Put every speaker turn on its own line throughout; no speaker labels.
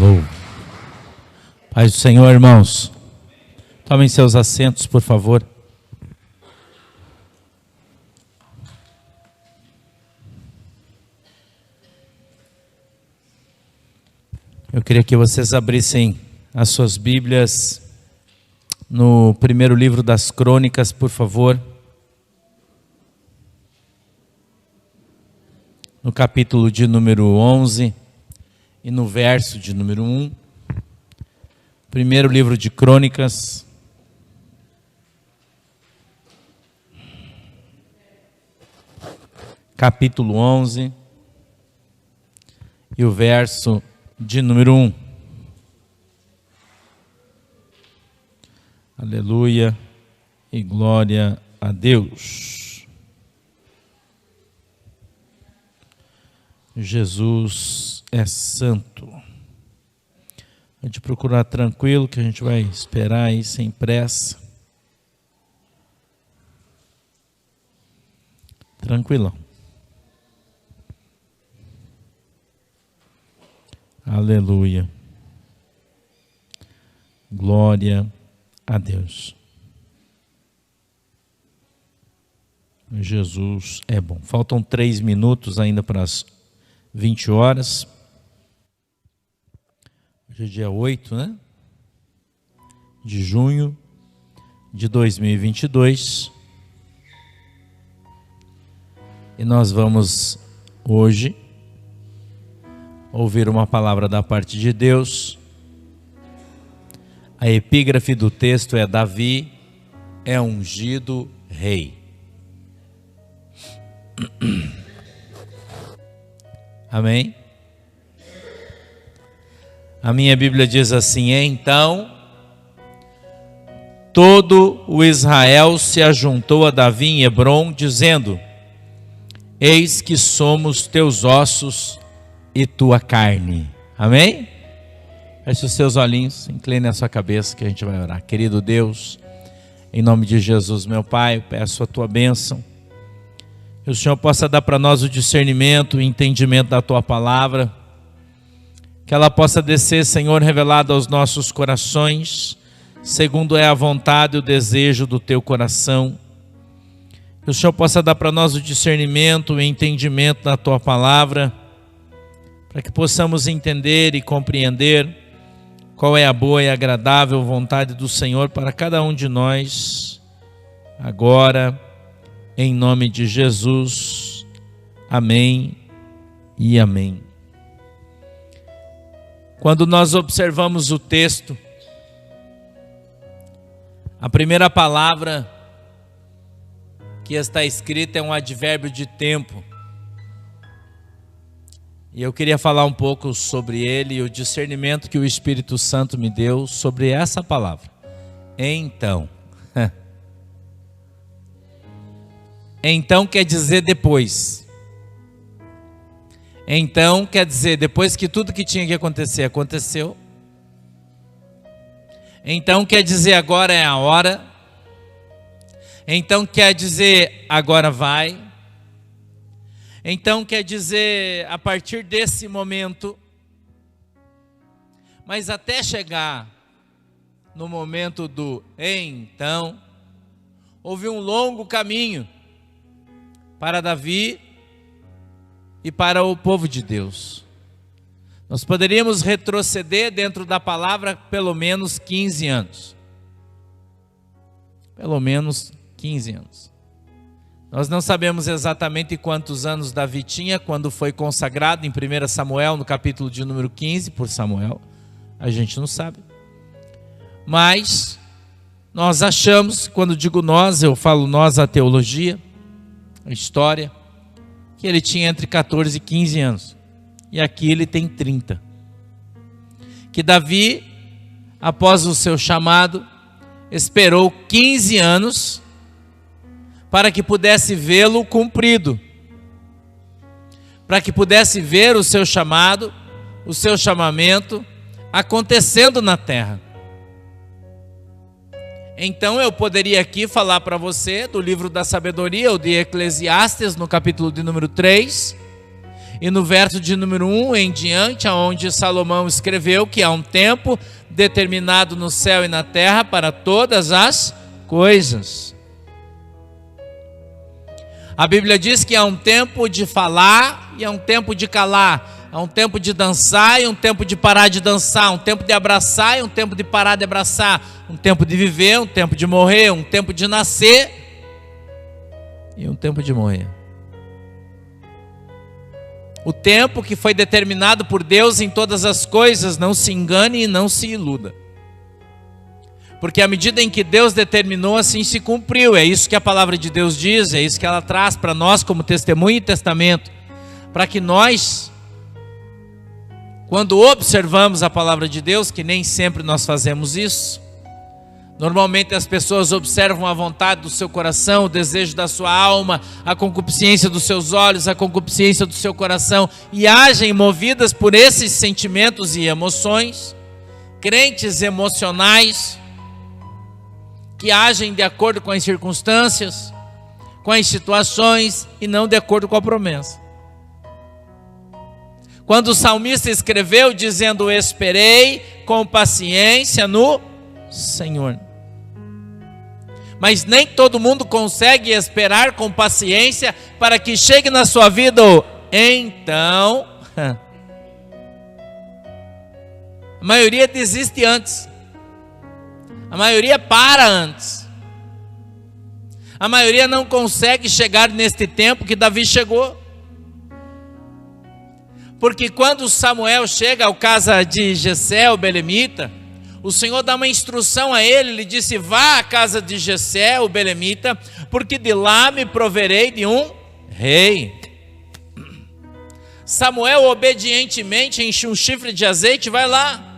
Alô. Paz do Senhor, irmãos. Tomem seus assentos, por favor. Eu queria que vocês abrissem as suas Bíblias no primeiro livro das Crônicas, por favor. No capítulo de número 11 e no verso de número 1. Primeiro livro de Crônicas. Capítulo 11 e o verso de número 1. Aleluia e glória a Deus. Jesus é santo. A gente procurar tranquilo, que a gente vai esperar aí sem pressa. Tranquilão. Aleluia. Glória a Deus. Jesus é bom. Faltam 3 minutos ainda para as 20 horas. Hoje é dia 8, né? De junho de 2022. E nós vamos hoje ouvir uma palavra da parte de Deus. A epígrafe do texto é: Davi é ungido rei. Amém? A minha Bíblia diz assim: então todo o Israel se ajuntou a Davi em Hebrom, dizendo: eis que somos teus ossos e tua carne. Amém? Feche os seus olhinhos, incline a sua cabeça que a gente vai orar. Querido Deus, em nome de Jesus, meu Pai, eu peço a tua bênção, que o Senhor possa dar para nós o discernimento, o entendimento da tua palavra, que ela possa descer, Senhor, revelada aos nossos corações, segundo é a vontade e o desejo do teu coração. Que o Senhor possa dar para nós o discernimento, o entendimento da tua palavra, para que possamos entender e compreender qual é a boa e agradável vontade do Senhor para cada um de nós, agora, em nome de Jesus. Amém e amém. Quando nós observamos o texto, a primeira palavra que está escrita é um advérbio de tempo. E eu queria falar um pouco sobre ele e o discernimento que o Espírito Santo me deu sobre essa palavra. Então. Então quer dizer depois. Então quer dizer depois que tudo que tinha que acontecer aconteceu. Então quer dizer agora é a hora. Então quer dizer agora vai. Então quer dizer a partir desse momento. Mas até chegar no momento do então, houve um longo caminho para Davi e para o povo de Deus. Nós poderíamos retroceder dentro da palavra pelo menos 15 anos. Pelo menos 15 anos. Nós não sabemos exatamente quantos anos Davi tinha quando foi consagrado em 1 Samuel, no capítulo de número 15, por Samuel. A gente não sabe. Mas nós achamos, quando digo nós, eu falo nós, a teologia, a história, que ele tinha entre 14 e 15 anos. E aqui ele tem 30. Que Davi, após o seu chamado, esperou 15 anos para que pudesse vê-lo cumprido, para que pudesse ver o seu chamado, o seu chamamento acontecendo na terra. Então eu poderia aqui falar para você do livro da sabedoria, o de Eclesiastes, no capítulo de número 3, E no verso de número 1 em diante, onde Salomão escreveu que há um tempo determinado no céu e na terra para todas as coisas. A Bíblia diz que há um tempo de falar e há um tempo de calar. Há um tempo de dançar e um tempo de parar de dançar. Um tempo de abraçar e um tempo de parar de abraçar. Um tempo de viver, um tempo de morrer. Um tempo de nascer e um tempo de morrer. O tempo que foi determinado por Deus em todas as coisas, não se engane e não se iluda. Porque à medida em que Deus determinou, assim se cumpriu. É isso que a palavra de Deus diz, é isso que ela traz para nós como testemunho e testamento. Para que nós, quando observamos a palavra de Deus, que nem sempre nós fazemos isso, normalmente as pessoas observam a vontade do seu coração, o desejo da sua alma, a concupiscência dos seus olhos, a concupiscência do seu coração, e agem movidas por esses sentimentos e emoções, crentes emocionais, que agem de acordo com as circunstâncias, com as situações e não de acordo com a promessa. Quando o salmista escreveu dizendo: esperei com paciência no Senhor. Mas nem todo mundo consegue esperar com paciência para que chegue na sua vida o então. A maioria desiste antes. A maioria para antes. A maioria não consegue chegar neste tempo que Davi chegou. Porque quando Samuel chega ao casa de Jessé, o belemita, o Senhor dá uma instrução a ele, ele disse: vá à casa de Jessé, o belemita, porque de lá me proverei de um rei. Samuel obedientemente enche um chifre de azeite e vai lá.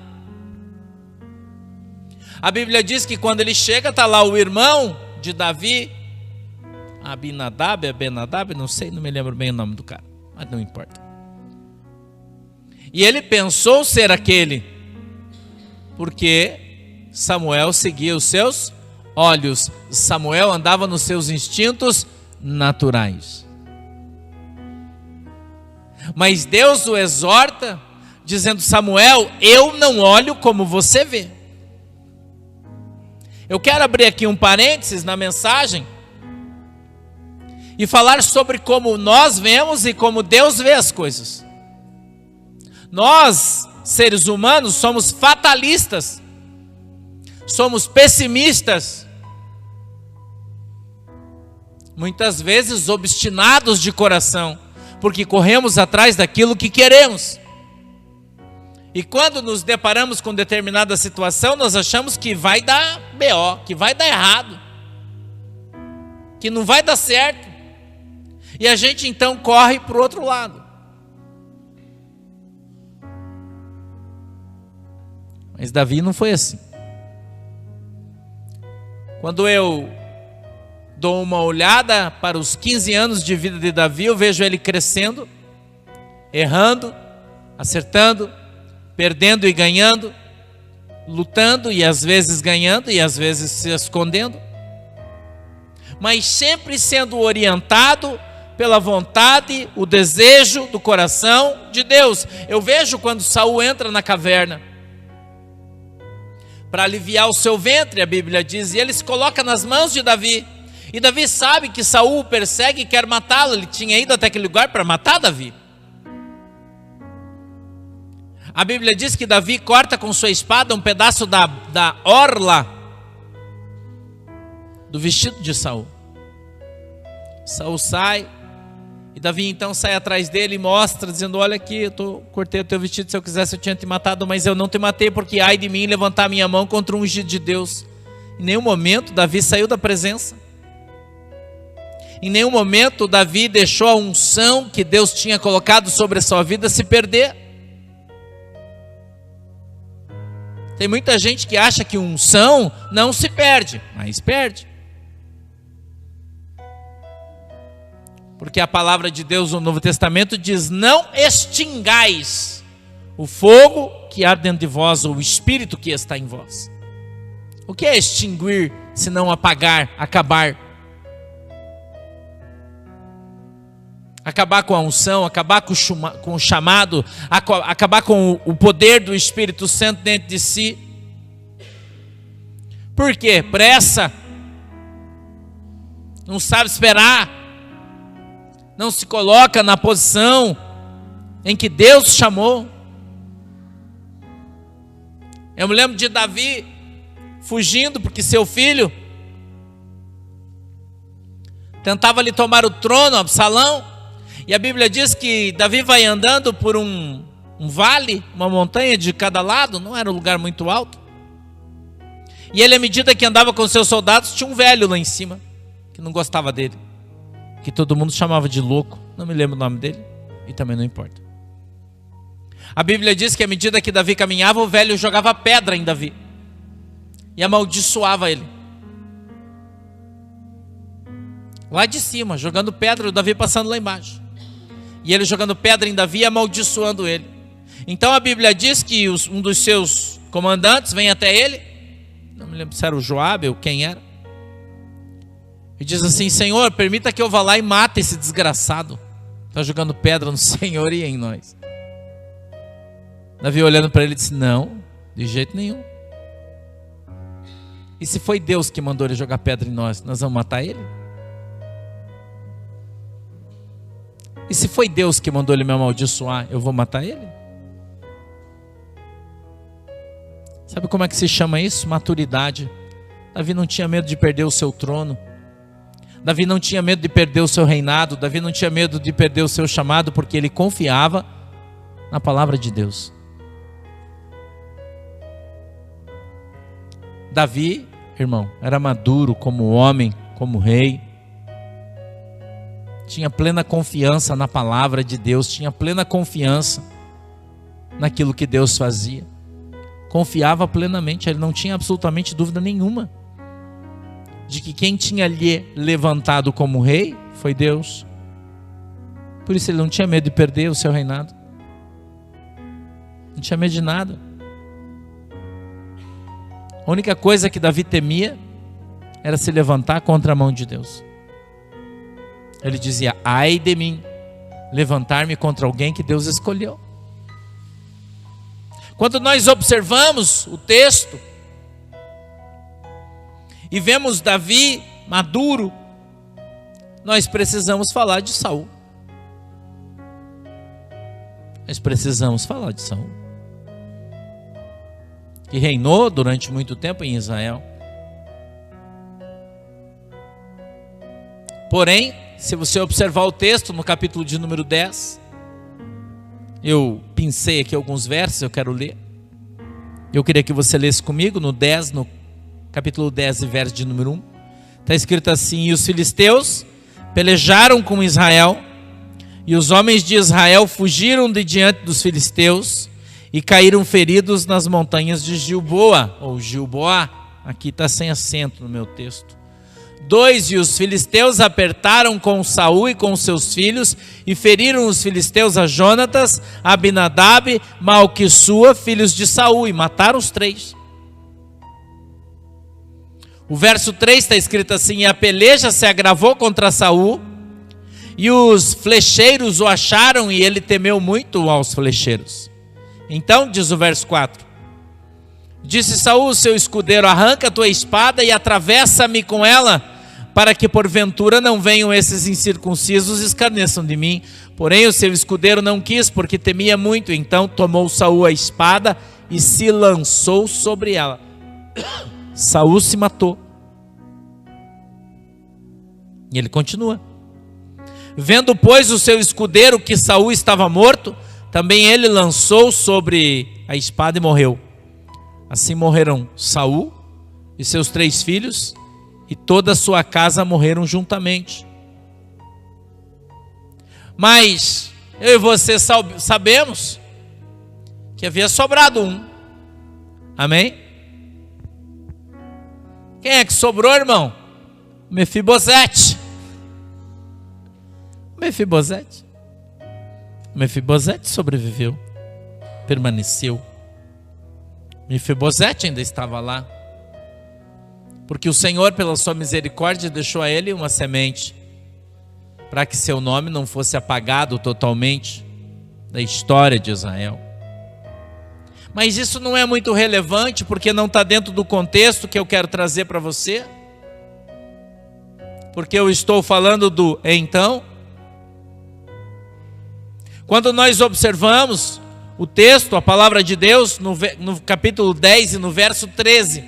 A Bíblia diz que quando ele chega, está lá o irmão de Davi, Abinadab, não sei, não me lembro bem o nome do cara, mas não importa. E ele pensou ser aquele, porque Samuel seguia os seus olhos. Samuel andava nos seus instintos naturais. Mas Deus o exorta, dizendo: Samuel, eu não olho como você vê. Eu quero abrir aqui um parênteses na mensagem e falar sobre como nós vemos e como Deus vê as coisas. Nós, seres humanos, somos fatalistas, somos pessimistas, muitas vezes obstinados de coração, porque corremos atrás daquilo que queremos. E quando nos deparamos com determinada situação, nós achamos que vai dar BO, que vai dar errado, que não vai dar certo. E a gente então corre para o outro lado. Mas Davi não foi assim. Quando eu dou uma olhada para os 15 anos de vida de Davi, eu vejo ele crescendo, errando, acertando, perdendo e ganhando, lutando e às vezes ganhando e às vezes se escondendo, mas sempre sendo orientado pela vontade, o desejo do coração de Deus. Eu vejo quando Saul entra na caverna para aliviar o seu ventre, a Bíblia diz, e ele se coloca nas mãos de Davi. E Davi sabe que Saul o persegue e quer matá-lo. Ele tinha ido até aquele lugar para matar Davi. A Bíblia diz que Davi corta com sua espada um pedaço da orla do vestido de Saul. Saul sai, e Davi então sai atrás dele e mostra, dizendo: olha aqui, cortei o teu vestido, se eu quisesse eu tinha te matado, mas eu não te matei, porque ai de mim levantar minha mão contra um ungido de Deus. Em nenhum momento Davi saiu da presença. Em nenhum momento Davi deixou a unção que Deus tinha colocado sobre a sua vida se perder. Tem muita gente que acha que unção não se perde, mas perde. Porque a palavra de Deus no Novo Testamento diz: não extingais o fogo que arde dentro de vós, ou o espírito que está em vós. O que é extinguir, se não apagar, acabar? acabar com a unção, acabar com o chamado, acabar com o poder do Espírito Santo dentro de si. Por quê? Pressa, não sabe esperar, não se coloca na posição em que Deus chamou. Eu me lembro de Davi fugindo porque seu filho tentava lhe tomar o trono, Absalão. E a Bíblia diz que Davi vai andando por um vale, uma montanha de cada lado, não era um lugar muito alto. E ele, à medida que andava com seus soldados, tinha um velho lá em cima, que não gostava dele, que todo mundo chamava de louco, não me lembro o nome dele, e também não importa. A Bíblia diz que à medida que Davi caminhava, o velho jogava pedra em Davi, e amaldiçoava ele. Lá de cima, jogando pedra, o Davi passando lá embaixo. E ele jogando pedra em Davi e amaldiçoando ele. Então a Bíblia diz que um dos seus comandantes vem até ele, não me lembro se era o Joabe ou quem era, e diz assim: Senhor, permita que eu vá lá e mate esse desgraçado, está jogando pedra no Senhor e em nós. Davi, olhando para ele, disse: não, de jeito nenhum. E se foi Deus que mandou ele jogar pedra em nós, nós vamos matar ele? E se foi Deus que mandou ele me amaldiçoar, eu vou matar ele? Sabe como é que se chama isso? Maturidade. Davi não tinha medo de perder o seu trono. Davi não tinha medo de perder o seu reinado. Davi não tinha medo de perder o seu chamado, porque ele confiava na palavra de Deus. Davi, irmão, era maduro como homem, como rei. Tinha plena confiança na palavra de Deus, tinha plena confiança naquilo que Deus fazia. Confiava plenamente, ele não tinha absolutamente dúvida nenhuma de que quem tinha lhe levantado como rei foi Deus. Por isso ele não tinha medo de perder o seu reinado. Não tinha medo de nada. A única coisa que Davi temia era se levantar contra a mão de Deus. Ele dizia: ai de mim, levantar-me contra alguém que Deus escolheu. Quando nós observamos o texto e vemos Davi maduro, nós precisamos falar de Saul. Nós precisamos falar de Saul, que reinou durante muito tempo em Israel. Porém, se você observar o texto no capítulo de número 10, eu pincei aqui alguns versos, eu quero ler. Eu queria que você lesse comigo no capítulo 10 e verso de número 1. Está escrito assim: e os filisteus pelejaram com Israel, e os homens de Israel fugiram de diante dos filisteus, e caíram feridos nas montanhas de Gilboa, ou Gilboá, aqui está sem acento no meu texto. 2, e os filisteus apertaram com Saul e com seus filhos, e feriram os filisteus a Jonatas, Abinadab, Malquissua, filhos de Saul, e mataram os 3. O verso 3 está escrito assim: e a peleja se agravou contra Saul, e os flecheiros o acharam, e ele temeu muito aos flecheiros. Então, diz o verso 4, disse Saul, seu escudeiro: arranca a tua espada e atravessa-me com ela, para que porventura não venham esses incircuncisos e escarneçam de mim. Porém o seu escudeiro não quis, porque temia muito. Então tomou Saul a espada e se lançou sobre ela. Saul se matou. E ele continua: vendo, pois, o seu escudeiro que Saul estava morto, também ele lançou sobre a espada e morreu. Assim morreram Saul e seus 3 filhos, e toda a sua casa morreram juntamente. Mas eu e você sabemos que havia sobrado um. Amém? Quem é que sobrou, irmão? Mefibosete. Mefibosete sobreviveu, permaneceu. Mefibosete ainda estava lá, porque o Senhor, pela sua misericórdia, deixou a ele uma semente. para que seu nome não fosse apagado totalmente da história de Israel. Mas isso não é muito relevante, porque não está dentro do contexto que eu quero trazer para você. Porque eu estou falando do então. Quando nós observamos o texto, a palavra de Deus, no capítulo 10 e no verso 13,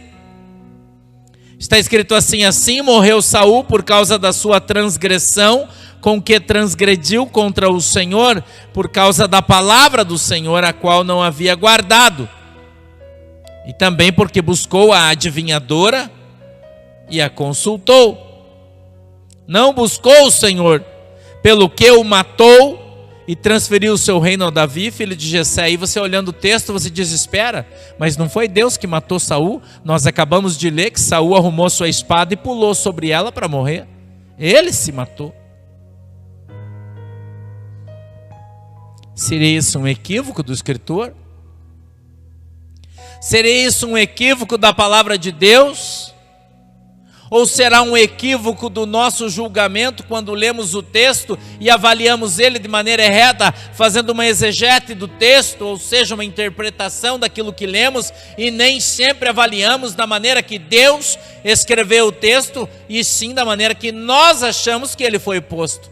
está escrito assim: assim morreu Saul por causa da sua transgressão, com que transgrediu contra o Senhor, por causa da palavra do Senhor, a qual não havia guardado, e também porque buscou a adivinhadora e a consultou. Não buscou o Senhor, pelo que o matou e transferiu o seu reino a Davi, filho de Jessé. Aí você olhando o texto, você desespera, mas não foi Deus que matou Saul. Nós acabamos de ler que Saul arrumou sua espada e pulou sobre ela para morrer. Ele se matou. Seria isso um equívoco do escritor? Seria isso um equívoco da palavra de Deus? Ou será um equívoco do nosso julgamento quando lemos o texto e avaliamos ele de maneira errada, fazendo uma exegese do texto, ou seja, uma interpretação daquilo que lemos, e nem sempre avaliamos da maneira que Deus escreveu o texto, e sim da maneira que nós achamos que ele foi posto?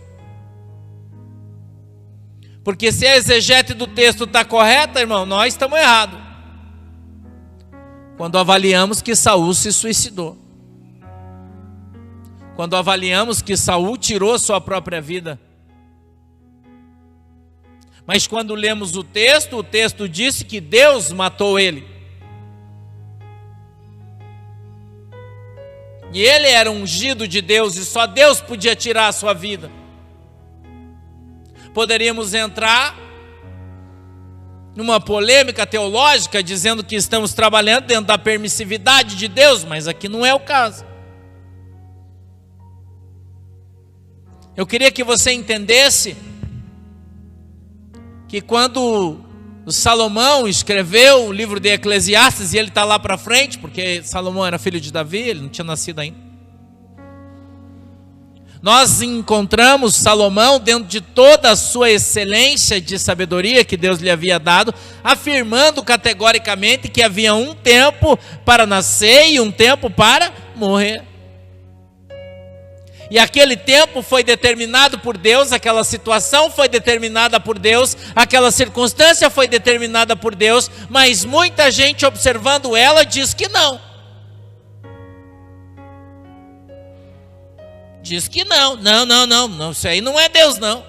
Porque se a exegese do texto está correta, irmão, nós estamos errados. Quando avaliamos que Saul se suicidou. Quando avaliamos que Saul tirou sua própria vida. Mas quando lemos o texto disse que Deus matou ele. E ele era ungido de Deus e só Deus podia tirar a sua vida. Poderíamos entrar numa polêmica teológica dizendo que estamos trabalhando dentro da permissividade de Deus, mas aqui não é o caso. Eu queria que você entendesse que quando o Salomão escreveu o livro de Eclesiastes, e ele está lá para frente, porque Salomão era filho de Davi, ele não tinha nascido ainda. Nós encontramos Salomão dentro de toda a sua excelência de sabedoria que Deus lhe havia dado, afirmando categoricamente que havia um tempo para nascer e um tempo para morrer. E aquele tempo foi determinado por Deus, aquela situação foi determinada por Deus, aquela circunstância foi determinada por Deus, mas muita gente observando ela diz que não. Diz que não, isso aí não é Deus não.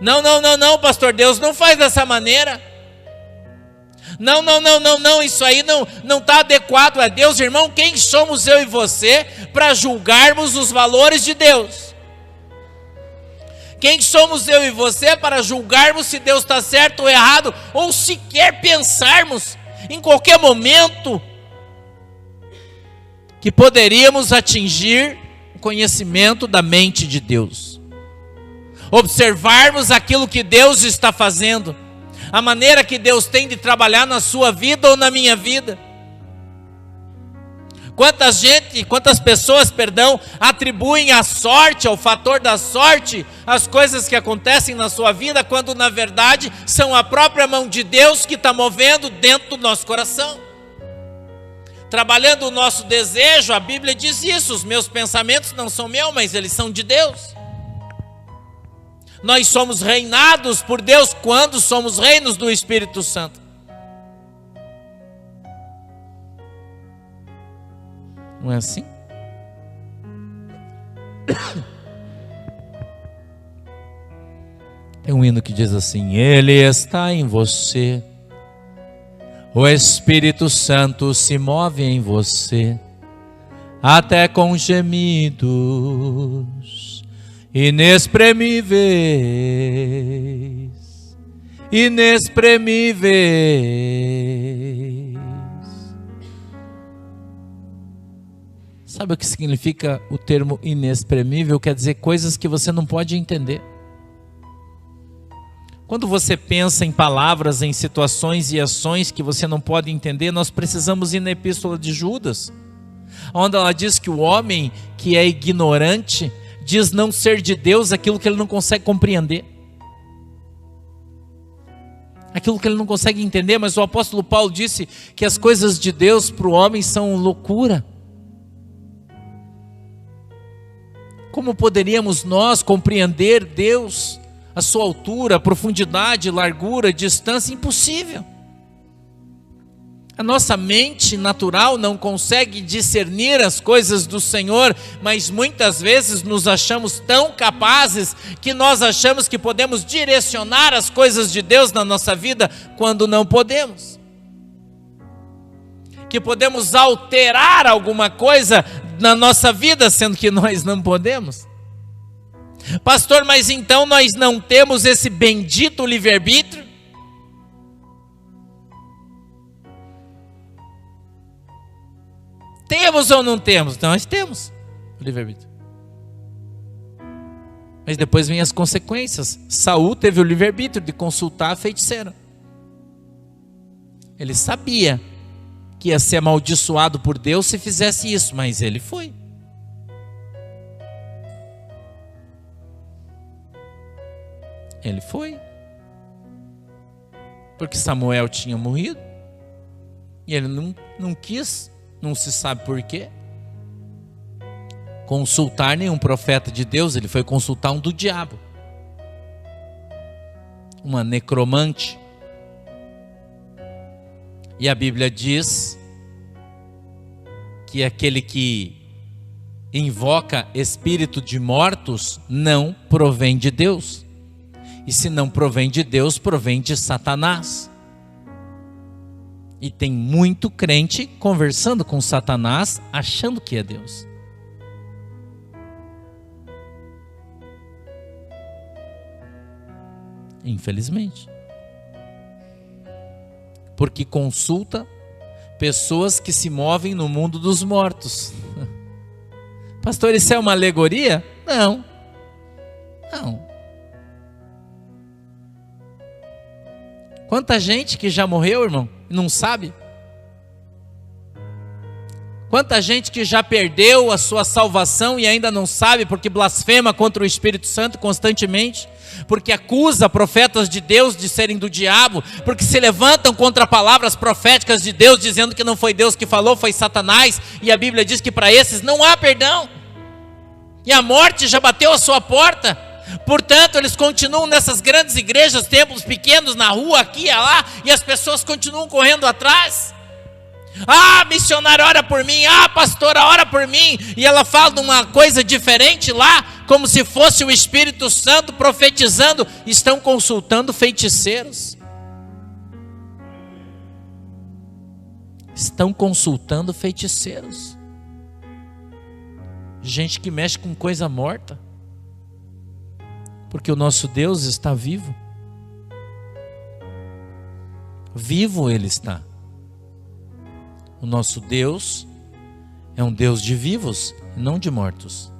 Não, pastor, Deus não faz dessa maneira. Não, isso aí não está adequado a Deus. Irmão, quem somos eu e você para julgarmos os valores de Deus? Quem somos eu e você para julgarmos se Deus está certo ou errado, ou sequer pensarmos em qualquer momento que poderíamos atingir o conhecimento da mente de Deus, observarmos aquilo que Deus está fazendo, a maneira que Deus tem de trabalhar na sua vida ou na minha vida? Quantas pessoas, atribuem a sorte, ao fator da sorte, as coisas que acontecem na sua vida, quando na verdade são a própria mão de Deus que está movendo dentro do nosso coração, trabalhando o nosso desejo. A Bíblia diz isso: os meus pensamentos não são meus, mas eles são de Deus. Nós somos reinados por Deus quando somos reinos do Espírito Santo. Não é assim? Tem um hino que diz assim: Ele está em você, o Espírito Santo se move em você, até com gemidos inexprimíveis. Sabe o que significa o termo inexprimível? Quer dizer coisas que você não pode entender. Quando você pensa em palavras, em situações e ações que você não pode entender, nós precisamos ir na epístola de Judas, onde ela diz que o homem que é ignorante diz não ser de Deus aquilo que ele não consegue compreender, aquilo que ele não consegue entender. Mas o apóstolo Paulo disse que as coisas de Deus para o homem são loucura. Como poderíamos nós compreender Deus, a sua altura, profundidade, largura, distância? Impossível. A nossa mente natural não consegue discernir as coisas do Senhor, mas muitas vezes nos achamos tão capazes que nós achamos que podemos direcionar as coisas de Deus na nossa vida, quando não podemos. Que podemos alterar alguma coisa na nossa vida, sendo que nós não podemos. Pastor, mas então nós não temos esse bendito livre-arbítrio? Temos ou não temos? Nós temos o livre-arbítrio. Mas depois vem as consequências. Saul teve o livre-arbítrio de consultar a feiticeira. Ele sabia que ia ser amaldiçoado por Deus se fizesse isso, mas ele foi. Ele foi. Porque Samuel tinha morrido. E ele não quis, não se sabe por quê, consultar nenhum profeta de Deus. Ele foi consultar um do diabo, uma necromante. E a Bíblia diz que aquele que invoca espírito de mortos não provém de Deus. E se não provém de Deus, provém de Satanás. E tem muito crente conversando com Satanás, achando que é Deus. Infelizmente. Porque consulta pessoas que se movem no mundo dos mortos. Pastor, isso é uma alegoria? Não. Não. Quanta gente que já morreu, irmão, e não sabe? Quanta gente que já perdeu a sua salvação e ainda não sabe, porque blasfema contra o Espírito Santo constantemente, porque acusa profetas de Deus de serem do diabo, porque se levantam contra palavras proféticas de Deus, dizendo que não foi Deus que falou, foi Satanás, e a Bíblia diz que para esses não há perdão, e a morte já bateu a sua porta. Portanto, eles continuam nessas grandes igrejas, templos pequenos na rua, aqui e lá, e as pessoas continuam correndo atrás. Ah, missionária, ora por mim. Ah, pastora, ora por mim. E ela fala de uma coisa diferente lá, como se fosse o Espírito Santo profetizando. Estão consultando feiticeiros. Estão consultando feiticeiros. Gente que mexe com coisa morta. Porque o nosso Deus está vivo. Vivo Ele está. O nosso Deus é um Deus de vivos, não de mortos.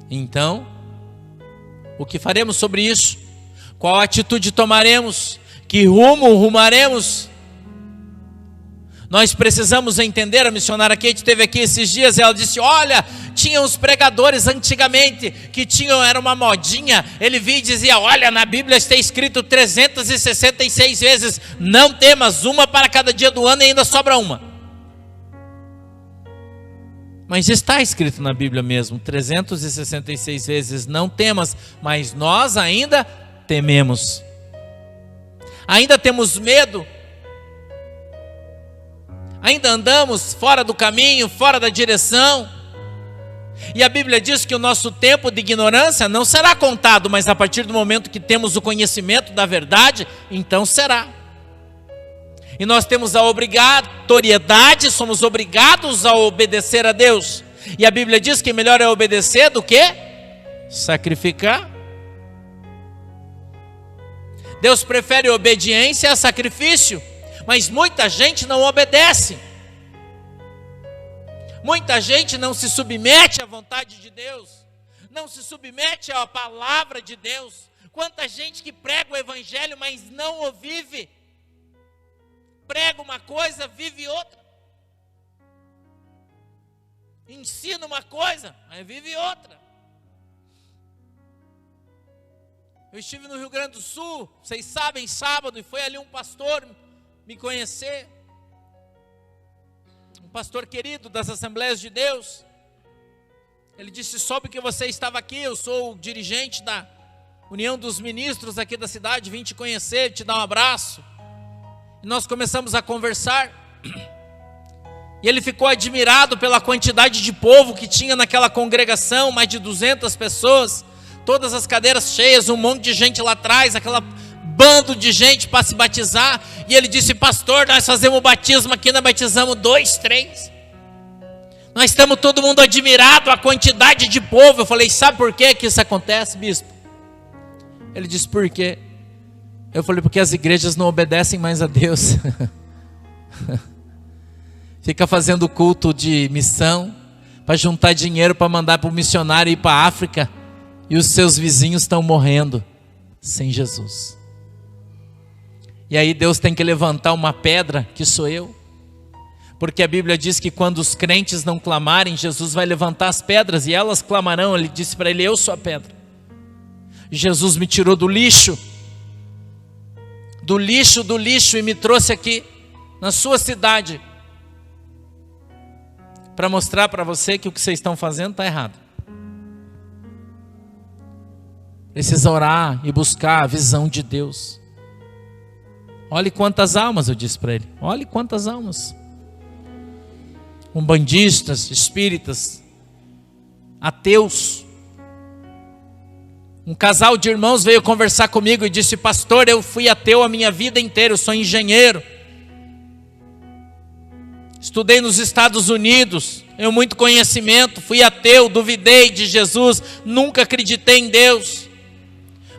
Então, o que faremos sobre isso? Qual atitude tomaremos? Que rumo rumaremos? Nós precisamos entender. A missionária Kate esteve aqui esses dias e ela disse: olha, tinha os pregadores antigamente que tinham, era uma modinha. Ele via e dizia: olha, na Bíblia está escrito 366 vezes, não temas, uma para cada dia do ano e ainda sobra uma. Mas está escrito na Bíblia mesmo, 366 vezes, não temas, mas nós ainda tememos. Ainda temos medo. Ainda andamos fora do caminho, fora da direção. E a Bíblia diz que o nosso tempo de ignorância não será contado, mas a partir do momento que temos o conhecimento da verdade, então será. E nós temos a obrigatoriedade, somos obrigados a obedecer a Deus. E a Bíblia diz que melhor é obedecer do que sacrificar. Deus prefere obediência a sacrifício. Mas muita gente não obedece. Muita gente não se submete à vontade de Deus. Não se submete à palavra de Deus. Quanta gente que prega o evangelho, mas não o vive. Prega uma coisa, vive outra. ensina uma coisa, mas vive outra. Eu estive no Rio Grande do Sul, vocês sabem, sábado, e foi ali um pastor me conhecer. Um pastor querido das Assembleias de Deus. Ele disse: soube que você estava aqui, eu sou o dirigente da União dos Ministros aqui da cidade, vim te conhecer, te dar um abraço. E nós começamos a conversar. E ele ficou admirado pela quantidade de povo que tinha naquela congregação, mais de 200 pessoas, todas as cadeiras cheias, um monte de gente lá atrás, aquela bando de gente para se batizar. E ele disse: pastor, nós fazemos o batismo aqui, nós batizamos 2, 3. Nós estamos todo mundo admirado, a quantidade de povo. Eu falei: sabe por que isso acontece, bispo? Ele disse: por quê? Eu falei: porque as igrejas não obedecem mais a Deus. Fica fazendo culto de missão, para juntar dinheiro para mandar para o missionário ir para a África, e os seus vizinhos estão morrendo sem Jesus. E aí Deus tem que levantar uma pedra, que sou eu, porque a Bíblia diz que quando os crentes não clamarem, Jesus vai levantar as pedras e elas clamarão. Ele disse para ele: eu sou a pedra. Jesus me tirou do lixo, e me trouxe aqui na sua cidade, para mostrar para você que o que vocês estão fazendo está errado. Precisa orar e buscar a visão de Deus. Olhe quantas almas, eu disse para ele, olhe quantas almas. Umbandistas, espíritas, ateus. Um casal de irmãos veio conversar comigo e disse: pastor, eu fui ateu a minha vida inteira, eu sou engenheiro. Estudei nos Estados Unidos, tenho muito conhecimento, fui ateu, duvidei de Jesus, nunca acreditei em Deus.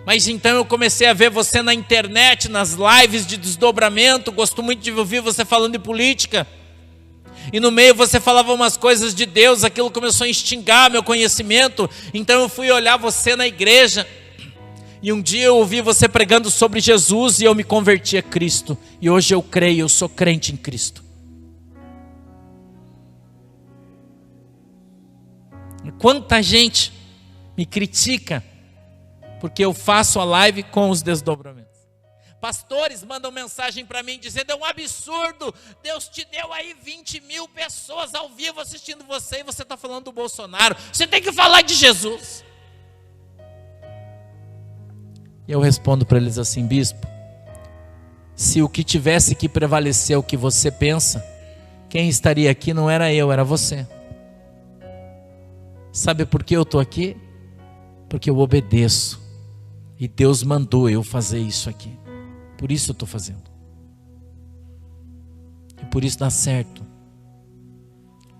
Mas então eu comecei a ver você na internet, nas lives de desdobramento, gosto muito de ouvir você falando de política. E no meio você falava umas coisas de Deus, aquilo começou a extinguir meu conhecimento. Então eu fui olhar você na igreja, e um dia eu ouvi você pregando sobre Jesus, e eu me converti a Cristo. E hoje eu creio, eu sou crente em Cristo. Quanta gente me critica porque eu faço a live com os desdobramentos. Pastores mandam mensagem para mim dizendo: é um absurdo, Deus te deu aí 20 mil pessoas ao vivo assistindo você, e você está falando do Bolsonaro, você tem que falar de Jesus. E eu respondo para eles assim: bispo, se o que tivesse que prevalecer é o que você pensa, quem estaria aqui não era eu, era você. Sabe por que eu estou aqui? Porque eu obedeço, e Deus mandou eu fazer isso aqui. Por isso eu estou fazendo, e por isso dá certo,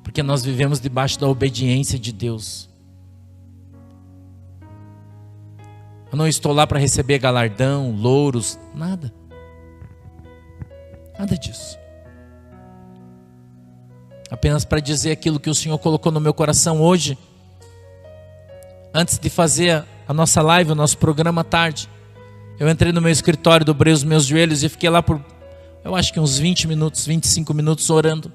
porque nós vivemos debaixo da obediência de Deus. Eu não estou lá para receber galardão, louros, nada disso. Apenas para dizer aquilo que o Senhor colocou no meu coração hoje. Antes de fazer a nossa live, o nosso programa à tarde, eu entrei no meu escritório, dobrei os meus joelhos e fiquei lá por, eu acho que uns 20 minutos, 25 minutos orando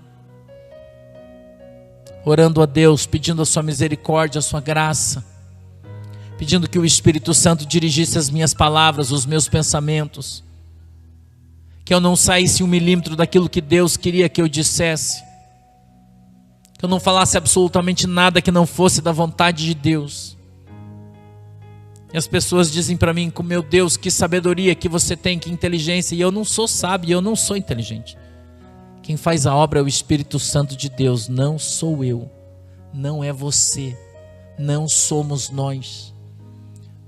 a Deus, pedindo a sua misericórdia, a sua graça, pedindo que o Espírito Santo dirigisse as minhas palavras, os meus pensamentos, que eu não saísse 1 milímetro daquilo que Deus queria que eu dissesse, que eu não falasse absolutamente nada que não fosse da vontade de Deus. E as pessoas dizem para mim: meu Deus, que sabedoria que você tem, que inteligência. E eu não sou sábio, eu não sou inteligente. Quem faz a obra é o Espírito Santo de Deus, não sou eu, não é você, não somos nós.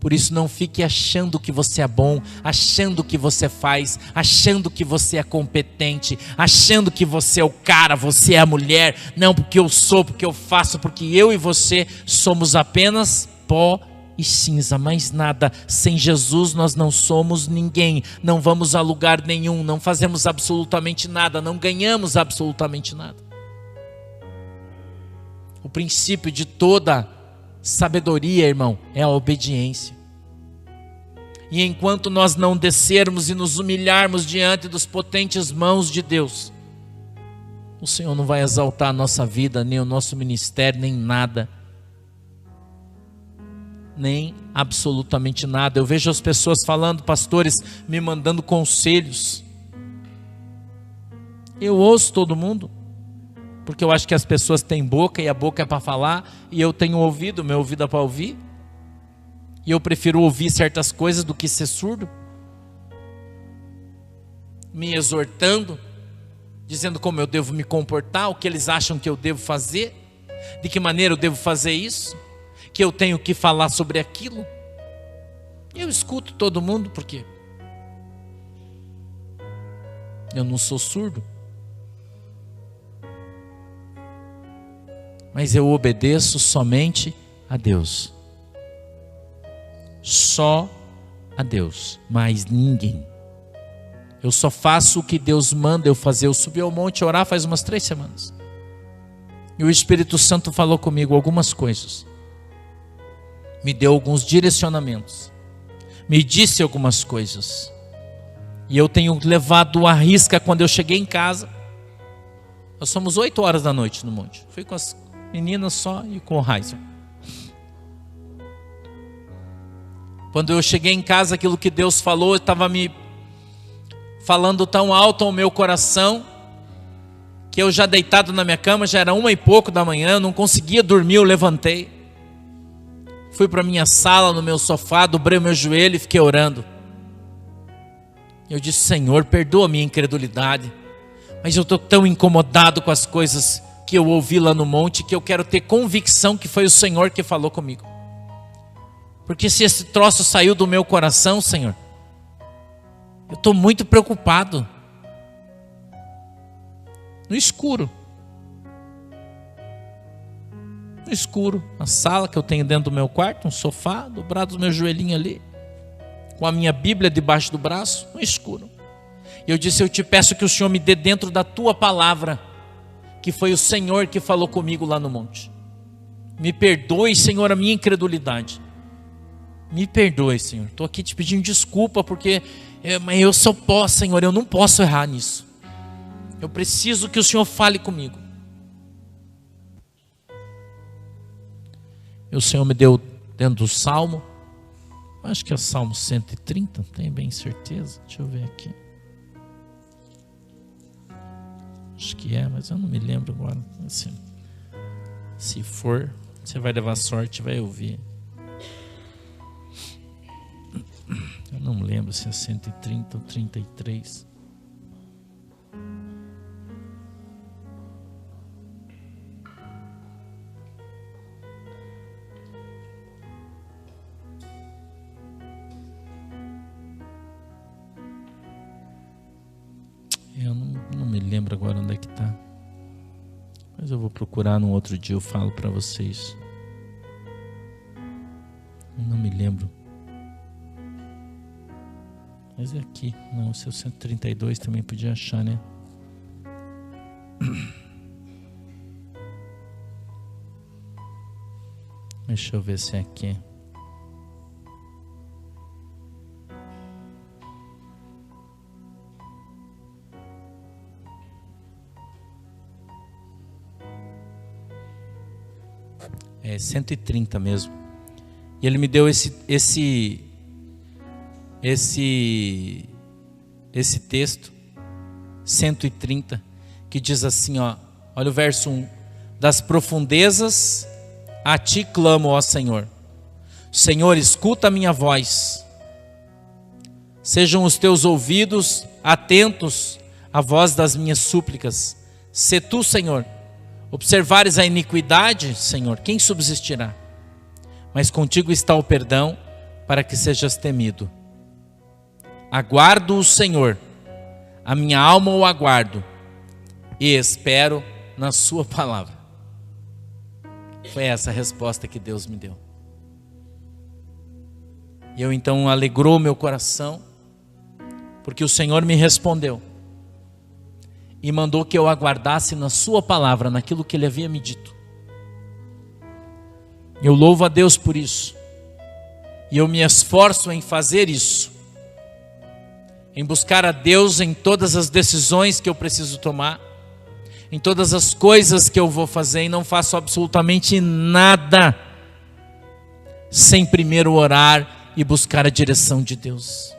Por isso não fique achando que você é bom, achando que você faz, achando que você é competente, achando que você é o cara, você é a mulher. Não, porque eu sou, porque eu faço, porque eu e você somos apenas pó e cinza, mais nada. Sem Jesus nós não somos ninguém, não vamos a lugar nenhum, não fazemos absolutamente nada, não ganhamos absolutamente nada. O princípio de toda sabedoria, irmão, é a obediência. E enquanto nós não descermos e nos humilharmos diante dos potentes mãos de Deus, o Senhor não vai exaltar a nossa vida, nem o nosso ministério, nem nada. Nem absolutamente nada. Eu vejo as pessoas falando, pastores me mandando conselhos. Eu ouço todo mundo, porque eu acho que as pessoas têm boca e a boca é para falar, e eu tenho ouvido, meu ouvido é para ouvir. E eu prefiro ouvir certas coisas do que ser surdo, me exortando, dizendo como eu devo me comportar, o que eles acham que eu devo fazer, de que maneira eu devo fazer isso, que eu tenho que falar sobre aquilo. Eu escuto todo mundo porque eu não sou surdo, mas eu obedeço somente a Deus, só a Deus, mais ninguém. Eu só faço o que Deus manda eu fazer. Eu subi ao monte orar faz umas 3 semanas. E o Espírito Santo falou comigo algumas coisas. Me deu alguns direcionamentos. Me disse algumas coisas. E eu tenho levado à risca quando eu cheguei em casa. Nós somos 8 horas da noite no monte. Fui com as meninas só e com o Heiser. Quando eu cheguei em casa, aquilo que Deus falou estava me falando tão alto ao meu coração, que eu já deitado na minha cama, já era 1 e pouco da manhã, não conseguia dormir, eu levantei. Fui para minha sala, no meu sofá, dobrei o meu joelho e fiquei orando. Eu disse, Senhor, perdoa a minha incredulidade, mas eu estou tão incomodado com as coisas que eu ouvi lá no monte, que eu quero ter convicção que foi o Senhor que falou comigo. Porque se esse troço saiu do meu coração, Senhor, eu estou muito preocupado. No escuro. No escuro. A sala que eu tenho dentro do meu quarto, um sofá, dobrado os meus joelhinhos ali, com a minha Bíblia debaixo do braço, no escuro. E eu disse, eu te peço que o Senhor me dê dentro da tua palavra, que foi o Senhor que falou comigo lá no monte. Me perdoe, Senhor, a minha incredulidade. Me perdoe, Senhor. Estou aqui te pedindo desculpa, porque mas eu só posso, Senhor, eu não posso errar nisso. Eu preciso que o Senhor fale comigo. E o Senhor me deu dentro do Salmo, acho que é o Salmo 130, não tenho bem certeza, deixa eu ver aqui. Acho que é, mas eu não me lembro agora. Assim, se for, você vai levar sorte e vai ouvir. Eu não lembro se é 130 ou 33. Eu não me lembro agora onde é que está. Mas eu vou procurar num outro dia, eu falo para vocês. Eu não me lembro. Mas é aqui. Não, o seu 132 também podia achar, né? Deixa eu ver se é aqui. É 130 mesmo. E ele me deu esse texto 130, que diz assim, ó, olha o verso 1: das profundezas a ti clamo, ó Senhor. Senhor, escuta a minha voz. Sejam os teus ouvidos atentos à voz das minhas súplicas. Se tu, Senhor, observares a iniquidade, Senhor, quem subsistirá? Mas contigo está o perdão, para que sejas temido. Aguardo o Senhor, a minha alma o aguardo, e espero na sua palavra. Foi essa a resposta que Deus me deu. E eu então alegrou meu coração, porque o Senhor me respondeu e mandou que eu aguardasse na sua palavra, naquilo que Ele havia me dito. Eu louvo a Deus por isso, e eu me esforço em fazer isso, em buscar a Deus em todas as decisões que eu preciso tomar, em todas as coisas que eu vou fazer, e não faço absolutamente nada sem primeiro orar e buscar a direção de Deus.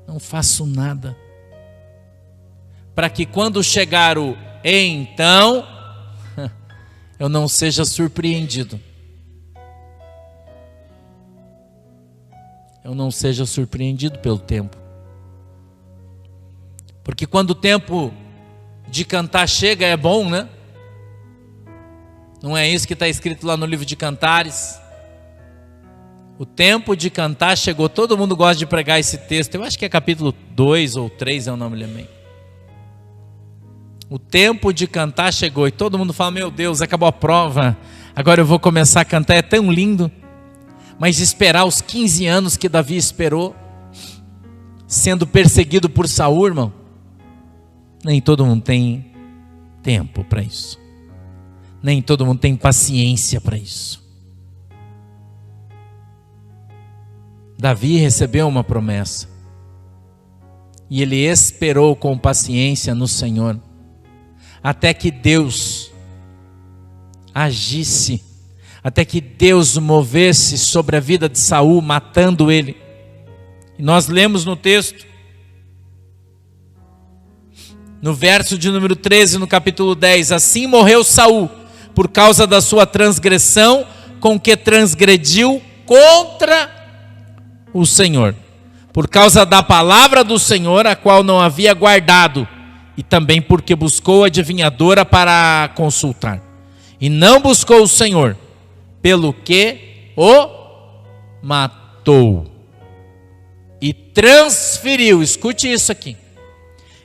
Não faço nada, para que quando chegar o então, eu não seja surpreendido. Eu não seja surpreendido pelo tempo. Porque quando o tempo de cantar chega, é bom, né? Não é isso que está escrito lá no livro de Cantares? O tempo de cantar chegou. Todo mundo gosta de pregar esse texto. Eu acho que é capítulo 2 ou 3, eu não me lembro. O tempo de cantar chegou. E todo mundo fala, meu Deus, acabou a prova, agora eu vou começar a cantar. É tão lindo. Mas esperar os 15 anos que Davi esperou, sendo perseguido por Saul, irmão, nem todo mundo tem tempo para isso. Nem todo mundo tem paciência para isso. Davi recebeu uma promessa, e ele esperou com paciência no Senhor, até que Deus agisse, até que Deus movesse sobre a vida de Saul, matando ele. E nós lemos no texto, no verso de número 13, no capítulo 10, assim morreu Saul, por causa da sua transgressão, com que transgrediu contra o Senhor, por causa da palavra do Senhor, a qual não havia guardado, e também porque buscou a adivinhadora para consultar, e não buscou o Senhor, pelo que o matou, e transferiu, escute isso aqui,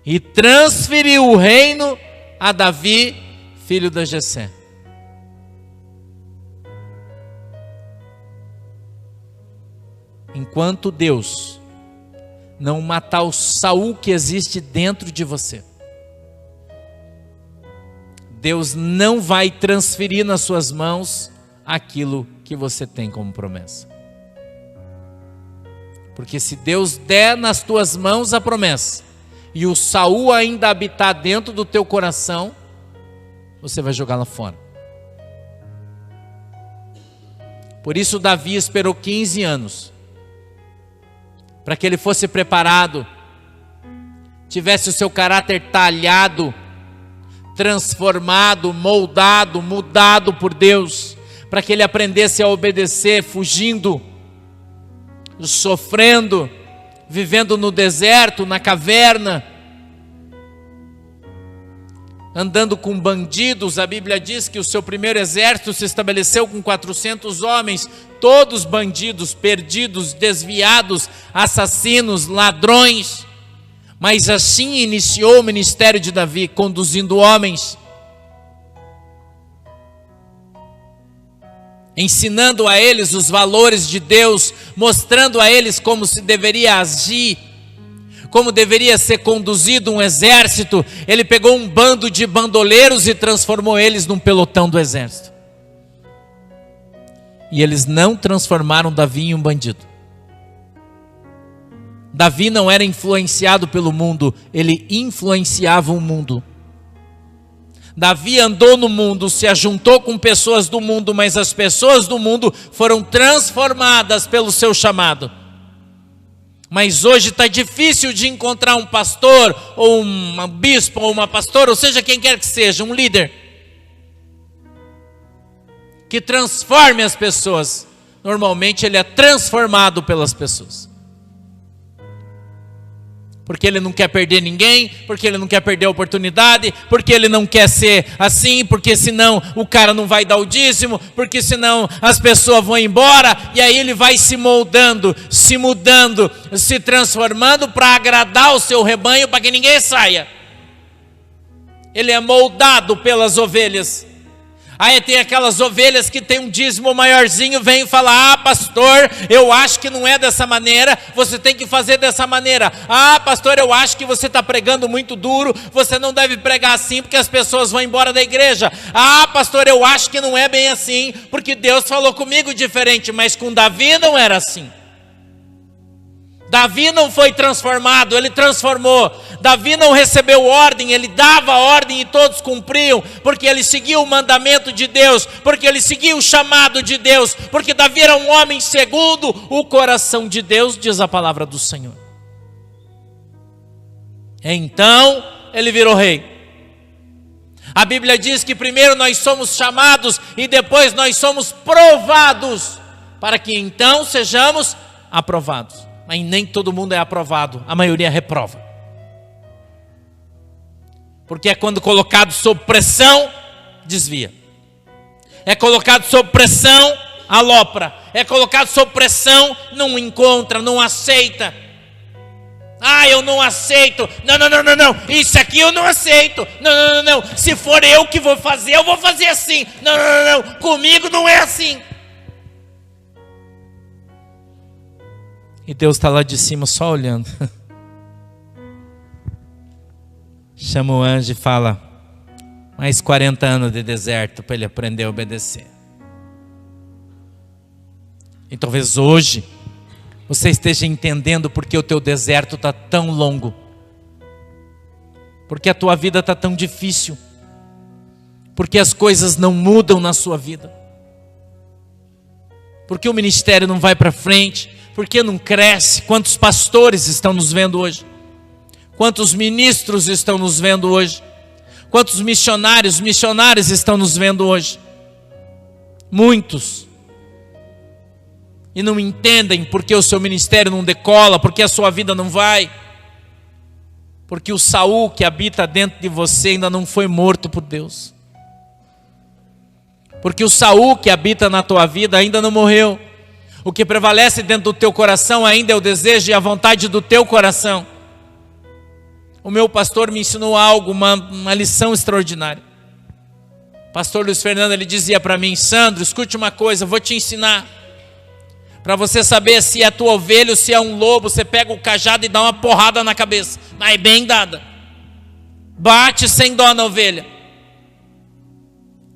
e transferiu o reino a Davi, filho de Jessé. Enquanto Deus não matar o Saul que existe dentro de você, Deus não vai transferir nas suas mãos aquilo que você tem como promessa. Porque se Deus der nas tuas mãos a promessa, e o Saul ainda habitar dentro do teu coração, você vai jogá-la fora. Por isso Davi esperou 15 anos, para que ele fosse preparado, tivesse o seu caráter talhado, transformado, moldado, mudado por Deus, para que ele aprendesse a obedecer, fugindo, sofrendo, vivendo no deserto, na caverna, andando com bandidos. A Bíblia diz que o seu primeiro exército se estabeleceu com 400 homens, todos bandidos, perdidos, desviados, assassinos, ladrões. Mas assim iniciou o ministério de Davi, conduzindo homens, ensinando a eles os valores de Deus, mostrando a eles como se deveria agir, como deveria ser conduzido um exército. Ele pegou um bando de bandoleiros e transformou eles num pelotão do exército. E eles não transformaram Davi em um bandido. Davi não era influenciado pelo mundo, ele influenciava o mundo. Davi andou no mundo, se ajuntou com pessoas do mundo, mas as pessoas do mundo foram transformadas pelo seu chamado. Mas hoje está difícil de encontrar um pastor, ou um bispo, ou uma pastora, ou seja, quem quer que seja, um líder, que transforme as pessoas. Normalmente ele é transformado pelas pessoas. Porque ele não quer perder ninguém, porque ele não quer perder a oportunidade, porque ele não quer ser assim, porque senão o cara não vai dar o dízimo, porque senão as pessoas vão embora, e aí ele vai se moldando, se mudando, se transformando para agradar o seu rebanho, para que ninguém saia. Ele é moldado pelas ovelhas. Aí tem aquelas ovelhas que tem um dízimo maiorzinho, vem e fala: ah, pastor, eu acho que não é dessa maneira, você tem que fazer dessa maneira. Ah, pastor, eu acho que você está pregando muito duro, você não deve pregar assim, porque as pessoas vão embora da igreja. Ah, pastor, eu acho que não é bem assim, porque Deus falou comigo diferente. Mas com Davi não era assim. Davi não foi transformado, ele transformou. Davi não recebeu ordem, ele dava ordem e todos cumpriam, porque ele seguia o mandamento de Deus, porque ele seguia o chamado de Deus, porque Davi era um homem segundo o coração de Deus, diz a palavra do Senhor. Então ele virou rei. A Bíblia diz que primeiro nós somos chamados e depois nós somos provados, para que então sejamos aprovados. Mas nem todo mundo é aprovado, a maioria reprova. Porque é quando colocado sob pressão, desvia. É colocado sob pressão, alopra. É colocado sob pressão, não encontra, não aceita. Ah, eu não aceito. Não. Isso aqui eu não aceito. Não. Se for eu que vou fazer, eu vou fazer assim. Não. Comigo não é assim. E Deus está lá de cima só olhando. Chama o anjo e fala: mais 40 anos de deserto para ele aprender a obedecer. E talvez hoje você esteja entendendo porque o teu deserto está tão longo, porque a tua vida está tão difícil, porque as coisas não mudam na sua vida, porque o ministério não vai para frente, porque não cresce. Quantos pastores estão nos vendo hoje? Quantos ministros estão nos vendo hoje? Quantos missionários estão nos vendo hoje? Muitos. E não entendem porque o seu ministério não decola, porque a sua vida não vai. Porque o Saul que habita dentro de você ainda não foi morto por Deus. Porque o Saul que habita na tua vida ainda não morreu. O que prevalece dentro do teu coração ainda é o desejo e a vontade do teu coração. O meu pastor me ensinou algo, uma lição extraordinária. Pastor Luiz Fernando, ele dizia para mim: Sandro, escute uma coisa, eu vou te ensinar. Para você saber se é tua ovelha ou se é um lobo, você pega o cajado e dá uma porrada na cabeça, mas bem dada. Bate sem dó na ovelha.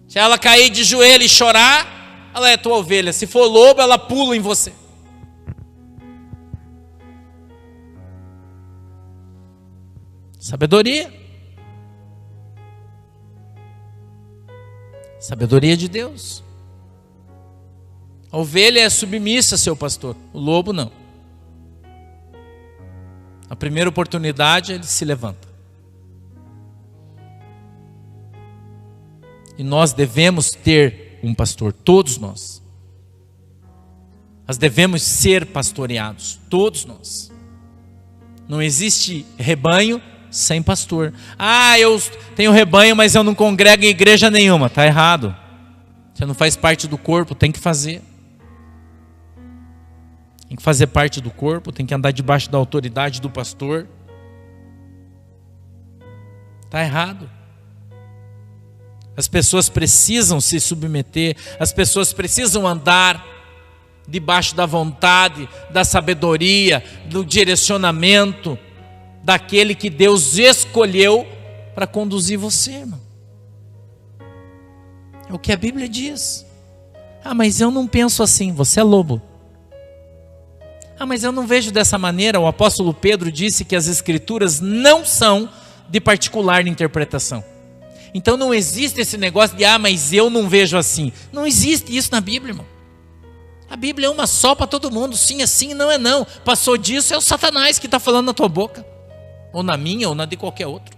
Se ela cair de joelho e chorar, ela é tua ovelha. Se for lobo, ela pula em você. Sabedoria. Sabedoria de Deus. A ovelha é submissa, seu pastor. O lobo não. A primeira oportunidade ele se levanta. E nós devemos ter um pastor, todos nós. Nós devemos ser pastoreados, todos nós. Não existe rebanho sem pastor. Ah, eu tenho rebanho, mas eu não congrego em igreja nenhuma. Está errado. Você não faz parte do corpo, tem que fazer. Tem que fazer parte do corpo, tem que andar debaixo da autoridade do pastor. Está errado. As pessoas precisam se submeter, as pessoas precisam andar debaixo da vontade, da sabedoria, do direcionamento daquele que Deus escolheu para conduzir você, irmão. É o que a Bíblia diz. Ah, mas eu não penso assim. Você é lobo. Ah, mas eu não vejo dessa maneira. O apóstolo Pedro disse que as escrituras não são de particular interpretação. Então não existe esse negócio de, ah, mas eu não vejo assim. Não existe isso na Bíblia, irmão. A Bíblia é uma só para todo mundo. Sim é sim, não é não. Passou disso, é o Satanás que está falando na tua boca. Ou na minha, ou na de qualquer outro.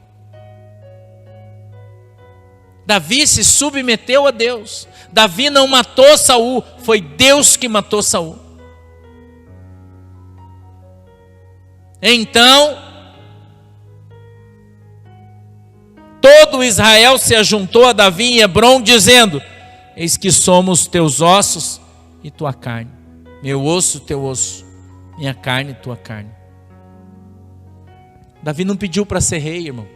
Davi se submeteu a Deus. Davi não matou Saul, foi Deus que matou Saul. Então, todo Israel se ajuntou a Davi em Hebrom, dizendo: eis que somos teus ossos e tua carne. Meu osso, teu osso. Minha carne, tua carne. Davi não pediu para ser rei, irmão.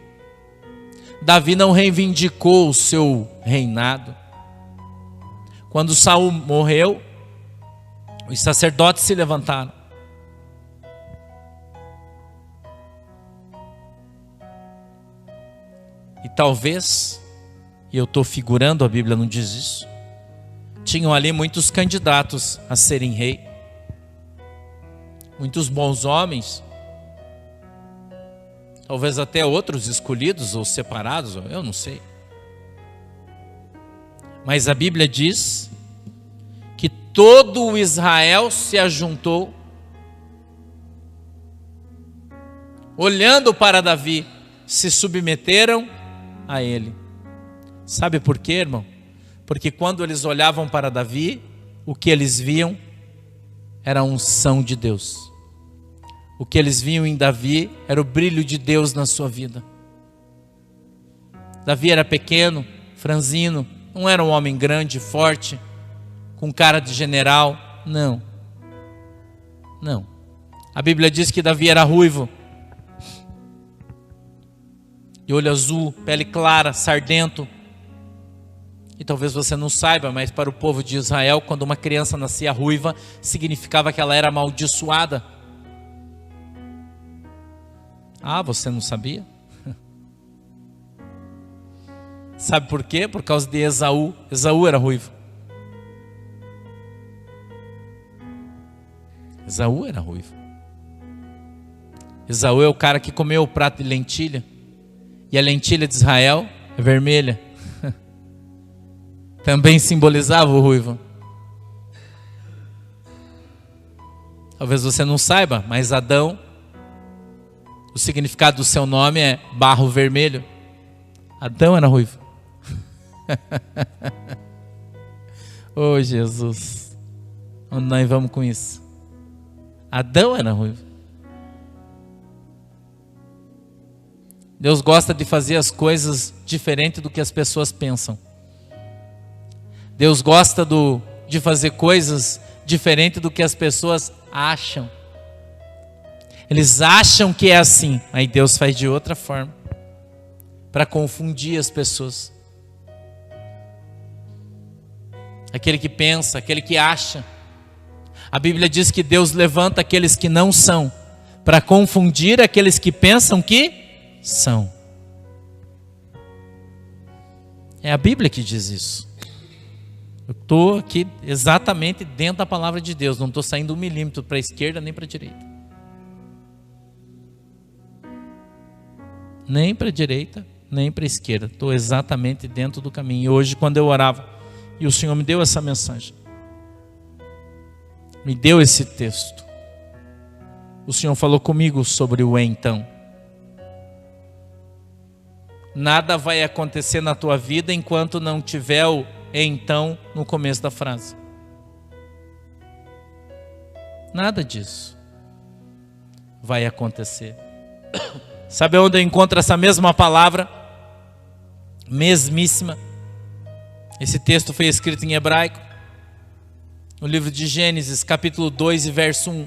Davi não reivindicou o seu reinado. Quando Saul morreu, os sacerdotes se levantaram. E talvez, e eu estou figurando, a Bíblia não diz isso, tinham ali muitos candidatos a serem rei. muitos bons homens, talvez até outros escolhidos ou separados, eu não sei. Mas a Bíblia diz que todo o Israel se ajuntou, olhando para Davi, se submeteram a ele. Sabe por quê, irmão? Porque quando eles olhavam para Davi, o que eles viam era a unção de Deus. O que eles viam em Davi era o brilho de Deus na sua vida. Davi era pequeno, franzino, não era um homem grande, forte, com cara de general, não. Não. A Bíblia diz que Davi era ruivo, de olho azul, pele clara, sardento. E talvez você não saiba, mas para o povo de Israel, quando uma criança nascia ruiva, significava que ela era amaldiçoada. Ah, você não sabia? Sabe por quê? Por causa de Esaú. Esaú era ruivo. Esaú era ruivo. Esaú é o cara que comeu o prato de lentilha. E a lentilha de Israel é vermelha. Também simbolizava o ruivo. Talvez você não saiba, mas Adão, o significado do seu nome é barro vermelho. Adão era ruivo. Oh, Jesus, onde nós vamos com isso? Adão era ruivo. Deus gosta de fazer as coisas diferente do que as pessoas pensam. Deus gosta de fazer coisas diferente do que as pessoas acham. Eles acham que é assim, aí Deus faz de outra forma, para confundir as pessoas. Aquele que pensa, aquele que acha. A Bíblia diz que Deus levanta aqueles que não são, para confundir aqueles que pensam que são. É a Bíblia que diz isso. Eu estou aqui exatamente dentro da palavra de Deus, não estou saindo 1 milímetro para a esquerda nem para a direita. Nem para a direita, nem para a esquerda. Estou exatamente dentro do caminho. E hoje, quando eu orava, e o Senhor me deu essa mensagem, me deu esse texto, o Senhor falou comigo sobre o então. Nada vai acontecer na tua vida enquanto não tiver o então no começo da frase. Nada disso vai acontecer. Sabe onde eu encontro essa mesma palavra? Mesmíssima. Esse texto foi escrito em hebraico, no livro de Gênesis, capítulo 2 e verso 1.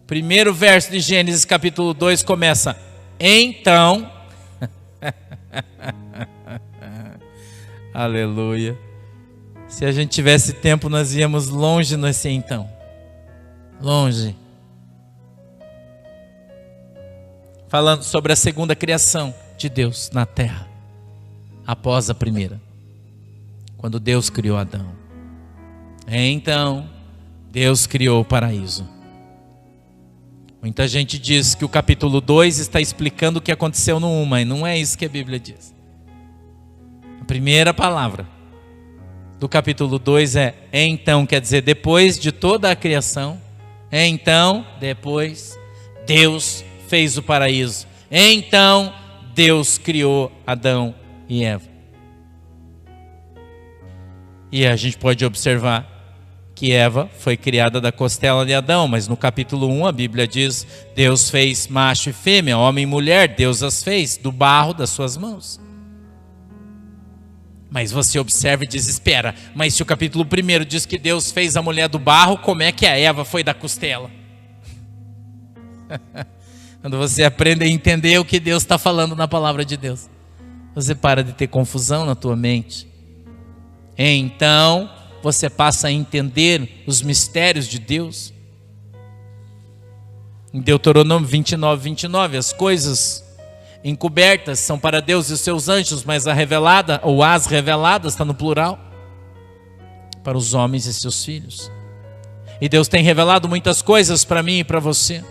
Primeiro verso de Gênesis, capítulo 2, começa: então. Aleluia. Se a gente tivesse tempo, nós íamos longe nesse então. Longe. Falando sobre a segunda criação de Deus na terra, após a primeira, quando Deus criou Adão. Então, Deus criou o paraíso. Muita gente diz que o capítulo 2 está explicando o que aconteceu no 1, mas não é isso que a Bíblia diz. A primeira palavra do capítulo 2 é então, quer dizer, depois de toda a criação. Então, depois, Deus fez o paraíso. Então, Deus criou Adão e Eva. E a gente pode observar que Eva foi criada da costela de Adão, mas no capítulo 1 a Bíblia diz: Deus fez macho e fêmea, homem e mulher, Deus as fez do barro das suas mãos. Mas você observa e diz: espera, mas se o capítulo 1 diz que Deus fez a mulher do barro, como é que a Eva foi da costela? Quando você aprende a entender o que Deus está falando na palavra de Deus, você para de ter confusão na tua mente. Então você passa a entender os mistérios de Deus. Em Deuteronômio 29, as coisas encobertas são para Deus e os seus anjos, mas a revelada, ou as reveladas, está no plural, para os homens e seus filhos. E Deus tem revelado muitas coisas para mim e para você.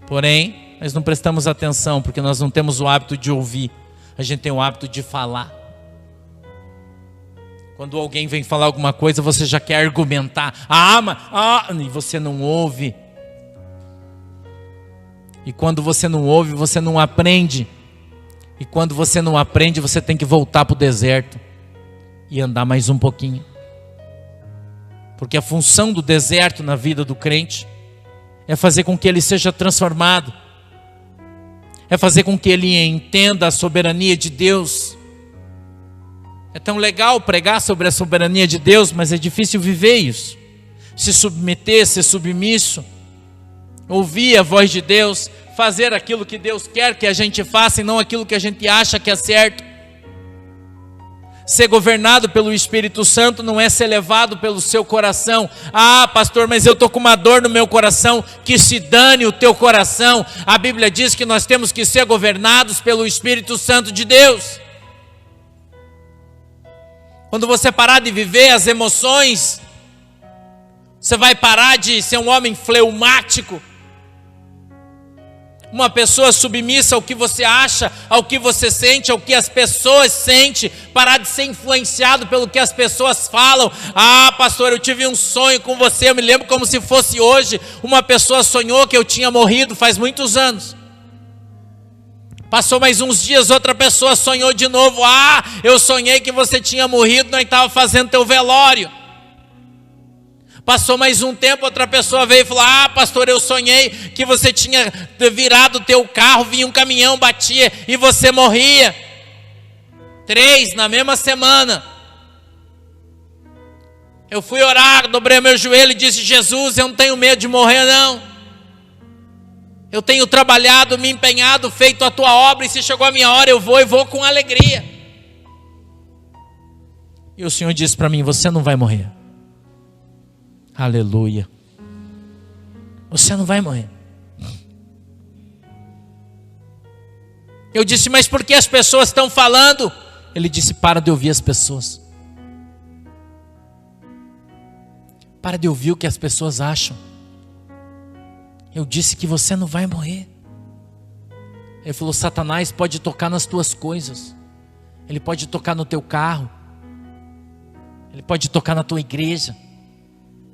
Porém, nós não prestamos atenção, porque nós não temos o hábito de ouvir. A gente tem o hábito de falar. Quando alguém vem falar alguma coisa, você já quer argumentar. E você não ouve. E quando você não ouve, você não aprende. E quando você não aprende, você tem que voltar para o deserto e andar mais um pouquinho. Porque a função do deserto na vida do crente é fazer com que ele seja transformado. É fazer com que ele entenda a soberania de Deus. É tão legal pregar sobre a soberania de Deus, mas é difícil viver isso. Se submeter, ser submisso, ouvir a voz de Deus, fazer aquilo que Deus quer que a gente faça e não aquilo que a gente acha que é certo. Ser governado pelo Espírito Santo não é ser levado pelo seu coração. Pastor, mas eu estou com uma dor no meu coração. Que se dane o teu coração. A Bíblia diz que nós temos que ser governados pelo Espírito Santo de Deus. Quando você parar de viver as emoções, você vai parar de ser um homem fleumático, uma pessoa submissa ao que você acha, ao que você sente, ao que as pessoas sentem, parar de ser influenciado pelo que as pessoas falam. Pastor, eu tive um sonho com você, eu me lembro como se fosse hoje. Uma pessoa sonhou que eu tinha morrido faz muitos anos. Passou mais uns dias, outra pessoa sonhou de novo. Eu sonhei que você tinha morrido, nós estávamos fazendo teu velório. Passou mais um tempo, outra pessoa veio e falou: pastor, eu sonhei que você tinha virado o teu carro, vinha um caminhão, batia e você morria. 3 na mesma semana. Eu fui orar, dobrei meu joelho e disse: Jesus, eu não tenho medo de morrer não. Eu tenho trabalhado, me empenhado, feito a tua obra, e se chegou a minha hora eu vou com alegria. E o Senhor disse para mim: você não vai morrer. Aleluia. Você não vai morrer. Eu disse: mas por que as pessoas estão falando? Ele disse: para de ouvir as pessoas. Para de ouvir o que as pessoas acham. Eu disse que você não vai morrer. Ele falou: Satanás pode tocar nas tuas coisas. Ele pode tocar no teu carro. Ele pode tocar na tua igreja.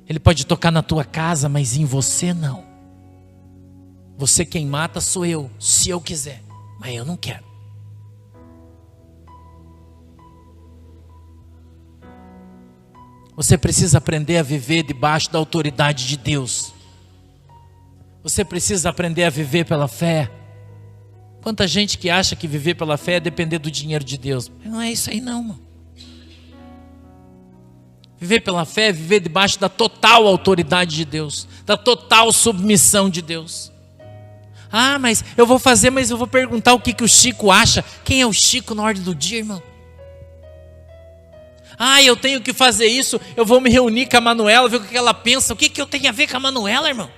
Ele pode tocar na tua casa, mas em você não. Você quem mata sou eu, se eu quiser, mas eu não quero. Você precisa aprender a viver debaixo da autoridade de Deus. Você precisa aprender a viver pela fé. Quanta gente que acha que viver pela fé é depender do dinheiro de Deus. Mas não é isso aí não, mano. Viver pela fé é viver debaixo da total autoridade de Deus, da total submissão de Deus. Mas eu vou fazer, mas eu vou perguntar o que o Chico acha. Quem é o Chico na ordem do dia, irmão? Eu tenho que fazer isso, eu vou me reunir com a Manuela, ver o que ela pensa. O que eu tenho a ver com a Manuela, irmão?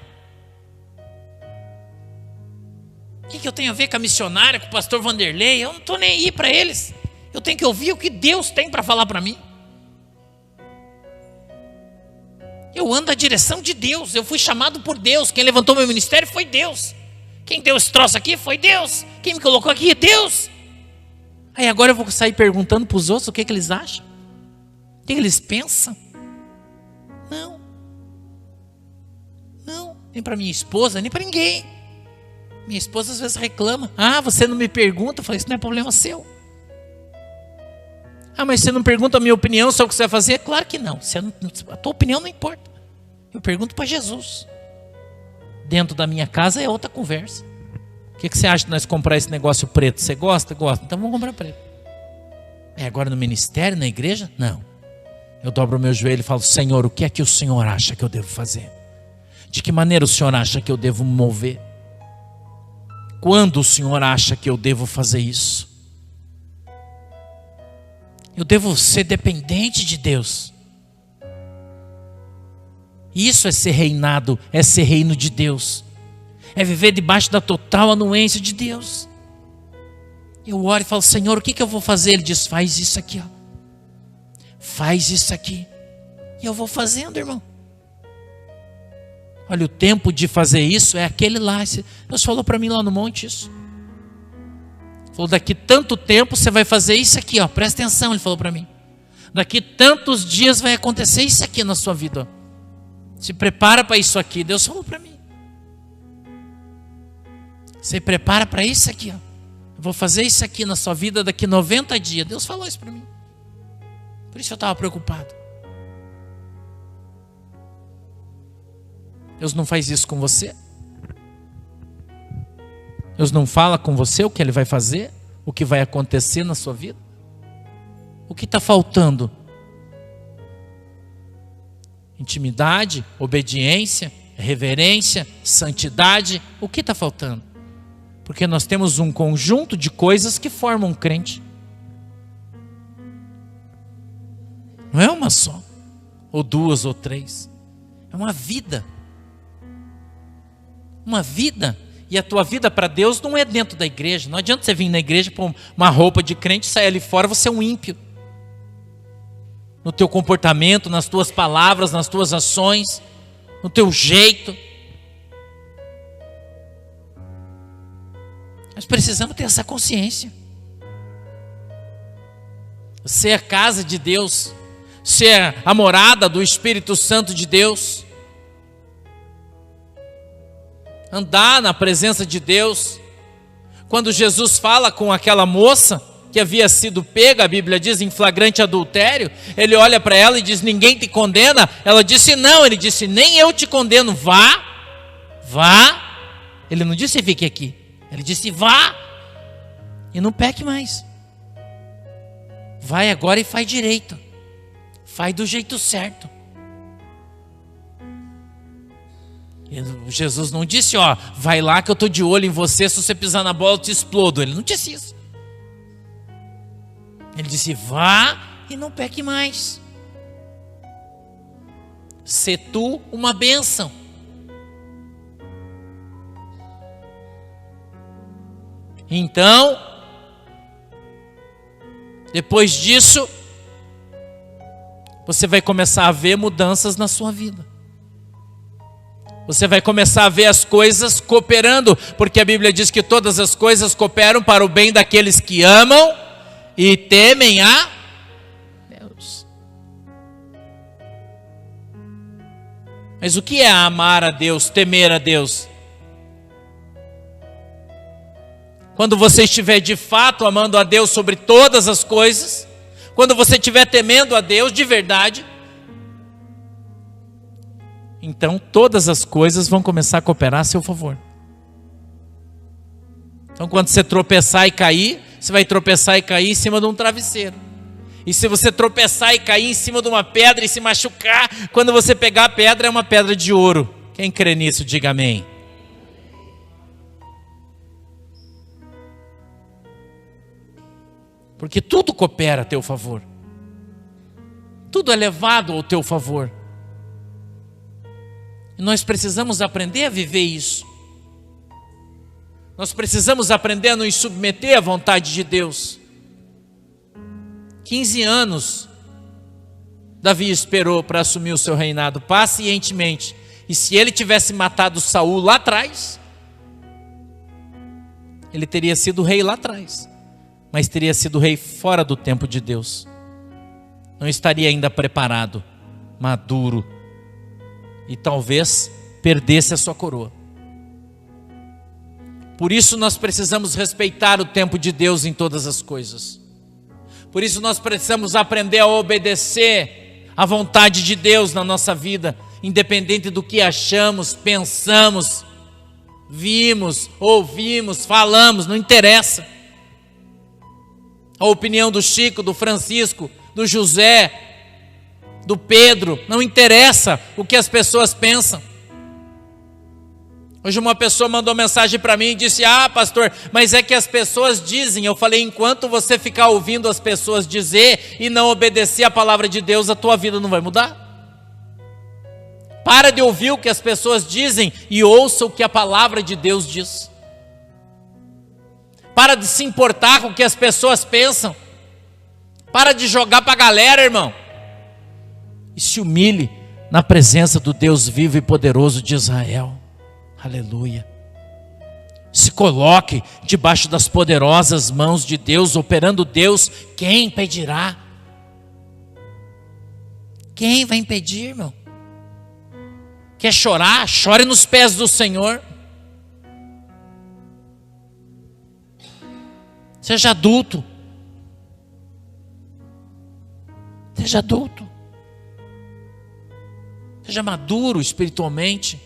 O que eu tenho a ver com a missionária, com o pastor Vanderlei? Eu não estou nem aí para eles. Eu tenho que ouvir o que Deus tem para falar para mim. Eu ando na direção de Deus. Eu fui chamado por Deus. Quem levantou meu ministério foi Deus. Quem deu esse troço aqui foi Deus. Quem me colocou aqui é Deus. Aí agora eu vou sair perguntando para os outros o que eles acham. O que eles pensam. Não, nem para minha esposa, nem para ninguém. Minha esposa às vezes reclama: você não me pergunta. Eu falei: isso não é problema seu. Mas você não pergunta a minha opinião sobre o que você vai fazer? Claro que não. A tua opinião não importa. Eu pergunto para Jesus. Dentro da minha casa é outra conversa. O que você acha de nós comprar esse negócio preto? Você gosta? Gosta. Então vamos comprar preto. Agora no ministério, na igreja? Não. Eu dobro o meu joelho e falo: Senhor, o que é que o Senhor acha que eu devo fazer? De que maneira o Senhor acha que eu devo me mover? Quando o Senhor acha que eu devo fazer isso? Eu devo ser dependente de Deus. Isso é ser reinado, é ser reino de Deus. É viver debaixo da total anuência de Deus. Eu oro e falo: Senhor, o que eu vou fazer? Ele diz: faz isso aqui, Faz isso aqui. E eu vou fazendo, irmão. Olha, o tempo de fazer isso é aquele lá. Deus falou para mim lá no monte isso. Falou, daqui tanto tempo você vai fazer isso aqui, ó. Presta atenção, ele falou para mim. Daqui tantos dias vai acontecer isso aqui na sua vida, ó. Se prepara para isso aqui. Deus falou para mim. Se prepara para isso aqui, ó. Eu vou fazer isso aqui na sua vida daqui 90 dias. Deus falou isso para mim. Por isso eu estava preocupado. Deus não faz isso com você? Deus não fala com você o que Ele vai fazer? O que vai acontecer na sua vida? O que está faltando? Intimidade, obediência, reverência, santidade. O que está faltando? Porque nós temos um conjunto de coisas que formam um crente. Não é uma só, ou duas, ou três. É uma vida. Uma vida. E a tua vida para Deus não é dentro da igreja. Não adianta você vir na igreja com uma roupa de crente e sair ali fora, você é um ímpio. No teu comportamento, nas tuas palavras, nas tuas ações, no teu jeito. Nós precisamos ter essa consciência. Você é a casa de Deus. Você é a morada do Espírito Santo de Deus. Andar na presença de Deus. Quando Jesus fala com aquela moça que havia sido pega, a Bíblia diz, em flagrante adultério, ele olha para ela e diz, ninguém te condena? Ela disse, não. Ele disse, nem eu te condeno, vá. Ele não disse, fique aqui. Ele disse, vá e não peque mais. Vai agora e faz direito. Faz do jeito certo. Jesus não disse, ó, vai lá que eu estou de olho em você, se você pisar na bola eu te explodo. Ele não disse isso. Ele disse, vá e não peque mais. Sê tu uma bênção. Então, depois disso, você vai começar a ver mudanças na sua vida. Você vai começar a ver as coisas cooperando, porque a Bíblia diz que todas as coisas cooperam para o bem daqueles que amam e temem a Deus. Mas o que é amar a Deus, temer a Deus? Quando você estiver de fato amando a Deus sobre todas as coisas, quando você estiver temendo a Deus de verdade, então todas as coisas vão começar a cooperar a seu favor. Então quando você tropeçar e cair, você vai tropeçar e cair em cima de um travesseiro. E se você tropeçar e cair em cima de uma pedra e se machucar, quando você pegar a pedra, é uma pedra de ouro. Quem crê nisso, diga amém. Porque tudo coopera a teu favor. Tudo é levado ao teu favor. E nós precisamos aprender a viver isso. Nós precisamos aprender a nos submeter à vontade de Deus. 15 anos Davi esperou para assumir o seu reinado pacientemente. E se ele tivesse matado Saul lá atrás, ele teria sido rei lá atrás. Mas teria sido rei fora do tempo de Deus. Não estaria ainda preparado, maduro. E talvez perdesse a sua coroa. Por isso nós precisamos respeitar o tempo de Deus em todas as coisas. Por isso nós precisamos aprender a obedecer à vontade de Deus na nossa vida, independente do que achamos, pensamos, vimos, ouvimos, falamos, não interessa. A opinião do Chico, do Francisco, do José, do Pedro, não interessa o que as pessoas pensam. Hoje uma pessoa mandou mensagem para mim e disse, pastor, mas é que as pessoas dizem. Eu falei, enquanto você ficar ouvindo as pessoas dizer e não obedecer a palavra de Deus, a tua vida não vai mudar. Para de ouvir o que as pessoas dizem e ouça o que a palavra de Deus diz. Para de se importar com o que as pessoas pensam. Para de jogar para a galera, irmão. E se humilhe na presença do Deus vivo e poderoso de Israel. Aleluia. Se coloque debaixo das poderosas mãos de Deus, operando Deus. Quem impedirá? Quem vai impedir, irmão? Quer chorar? Chore nos pés do Senhor. Seja adulto. Seja adulto. Seja maduro espiritualmente.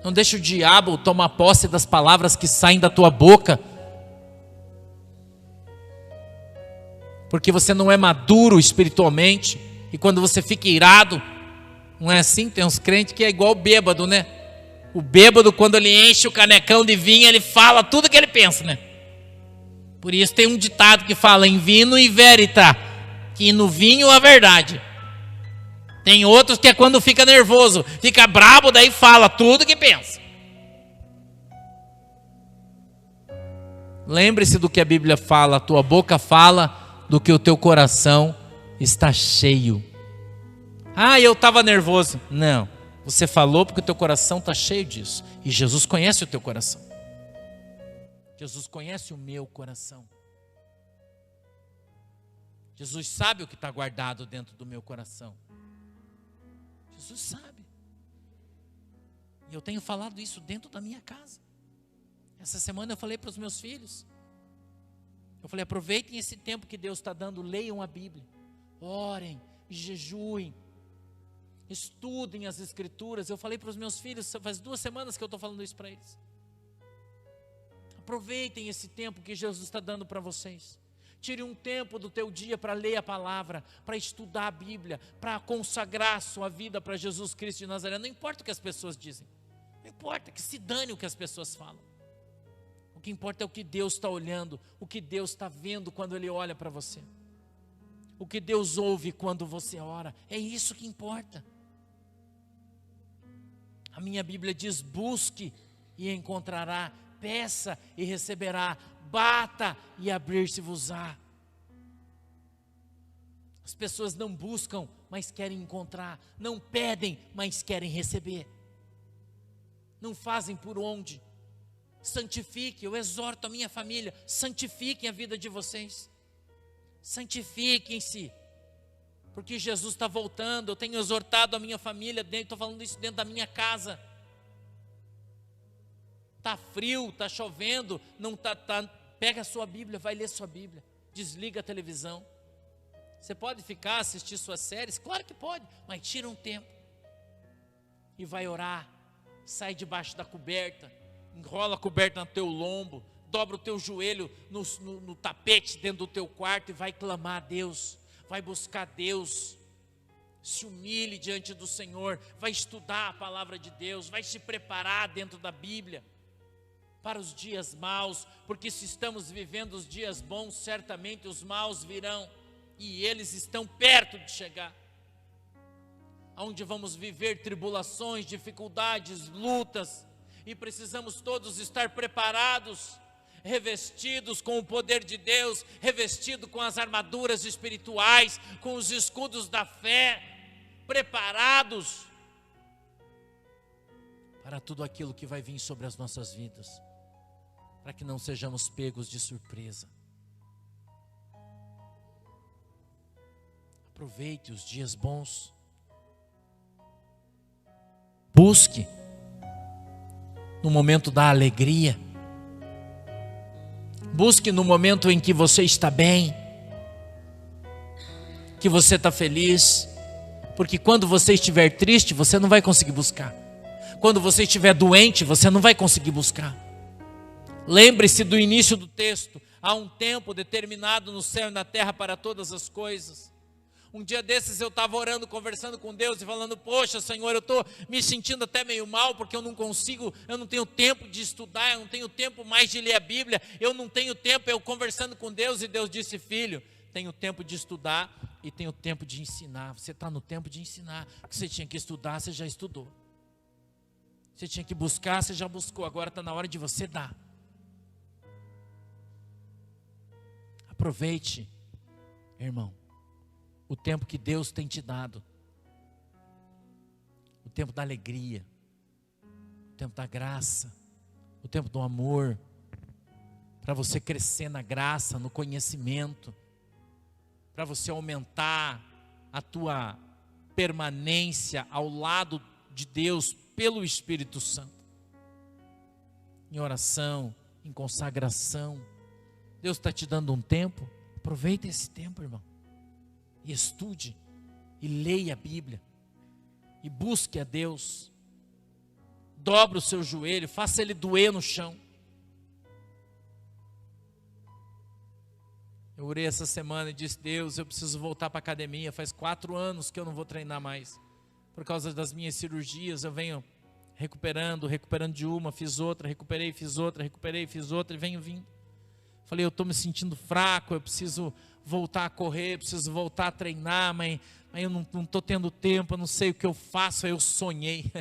Não deixe o diabo tomar posse das palavras que saem da tua boca. Porque você não é maduro espiritualmente. E quando você fica irado, não é assim? Tem uns crentes que é igual o bêbado, né? O bêbado, quando ele enche o canecão de vinho, ele fala tudo que ele pensa, né? Por isso tem um ditado que fala: em vino e verita, que no vinho a verdade. Tem outros que é quando fica nervoso, fica brabo, daí fala tudo que pensa. Lembre-se do que a Bíblia fala: a tua boca fala do que o teu coração está cheio. Ah, eu estava nervoso. Não, você falou porque o teu coração está cheio disso. E Jesus conhece o teu coração. Jesus conhece o meu coração. Jesus sabe o que está guardado dentro do meu coração. Jesus sabe. E eu tenho falado isso dentro da minha casa. Essa semana eu falei para os meus filhos. Eu falei: aproveitem esse tempo que Deus está dando, leiam a Bíblia. Orem, jejuem, estudem as Escrituras. Eu falei para os meus filhos, faz 2 semanas que eu estou falando isso para eles. Aproveitem esse tempo que Jesus está dando para vocês. Tire um tempo do teu dia para ler a palavra, para estudar a Bíblia, para consagrar sua vida para Jesus Cristo de Nazaré. Não importa o que as pessoas dizem, não importa, que se dane o que as pessoas falam. O que importa é o que Deus está olhando, o que Deus está vendo quando Ele olha para você, o que Deus ouve quando você ora. É isso que importa. A minha Bíblia diz: busque e encontrará, peça e receberá, bata e abrir-se-vos-á. As pessoas não buscam, mas querem encontrar. Não pedem, mas querem receber. Não fazem por onde. Santifique, eu exorto a minha família, santifiquem a vida de vocês. Santifiquem-se, porque Jesus está voltando. Eu tenho exortado a minha família, estou falando isso dentro da minha casa. Está frio, está chovendo, não pega a sua Bíblia, vai ler sua Bíblia. Desliga a televisão. Você pode ficar, assistir suas séries? Claro que pode, mas tira um tempo. E vai orar. Sai debaixo da coberta, enrola a coberta no teu lombo, dobra o teu joelho no tapete dentro do teu quarto e vai clamar a Deus. Vai buscar Deus. Se humilhe diante do Senhor. Vai estudar a palavra de Deus. Vai se preparar dentro da Bíblia para os dias maus, porque se estamos vivendo os dias bons, certamente os maus virão, e eles estão perto de chegar, onde vamos viver tribulações, dificuldades, lutas, e precisamos todos estar preparados, revestidos com o poder de Deus, revestidos com as armaduras espirituais, com os escudos da fé, preparados para tudo aquilo que vai vir sobre as nossas vidas, para que não sejamos pegos de surpresa. Aproveite os dias bons. Busque no momento da alegria. Busque no momento em que você está bem, que você está feliz, porque quando você estiver triste, você não vai conseguir buscar. Quando você estiver doente, você não vai conseguir buscar. Lembre-se do início do texto: há um tempo determinado no céu e na terra para todas as coisas. Um dia desses eu estava orando, conversando com Deus e falando: poxa, Senhor, eu estou me sentindo até meio mal, porque eu não consigo, eu não tenho tempo de estudar, eu não tenho tempo mais de ler a Bíblia, eu não tenho tempo. Eu conversando com Deus, e Deus disse: filho, tenho tempo de estudar e tenho tempo de ensinar. Você está no tempo de ensinar. O que você tinha que estudar, você já estudou. Você tinha que buscar, você já buscou. Agora está na hora de você dar. Aproveite, irmão, o tempo que Deus tem te dado. tempo da alegria, o tempo da graça, o tempo do amor, para você crescer na graça, no conhecimento, para você aumentar a tua permanência ao lado de Deus pelo Espírito Santo, em oração, em consagração. Deus está te dando um tempo, aproveita esse tempo, irmão, e estude, e leia a Bíblia, e busque a Deus, dobre o seu joelho, faça ele doer no chão. Eu orei essa semana e disse: Deus, eu preciso voltar para a academia, faz 4 anos que eu não vou treinar mais, por causa das minhas cirurgias, eu venho recuperando de uma, fiz outra, recuperei, fiz outra, e venho vindo. Falei, eu estou me sentindo fraco, eu preciso voltar a correr, preciso voltar a treinar, mas eu não estou tendo tempo, eu não sei o que eu faço. Aí eu sonhei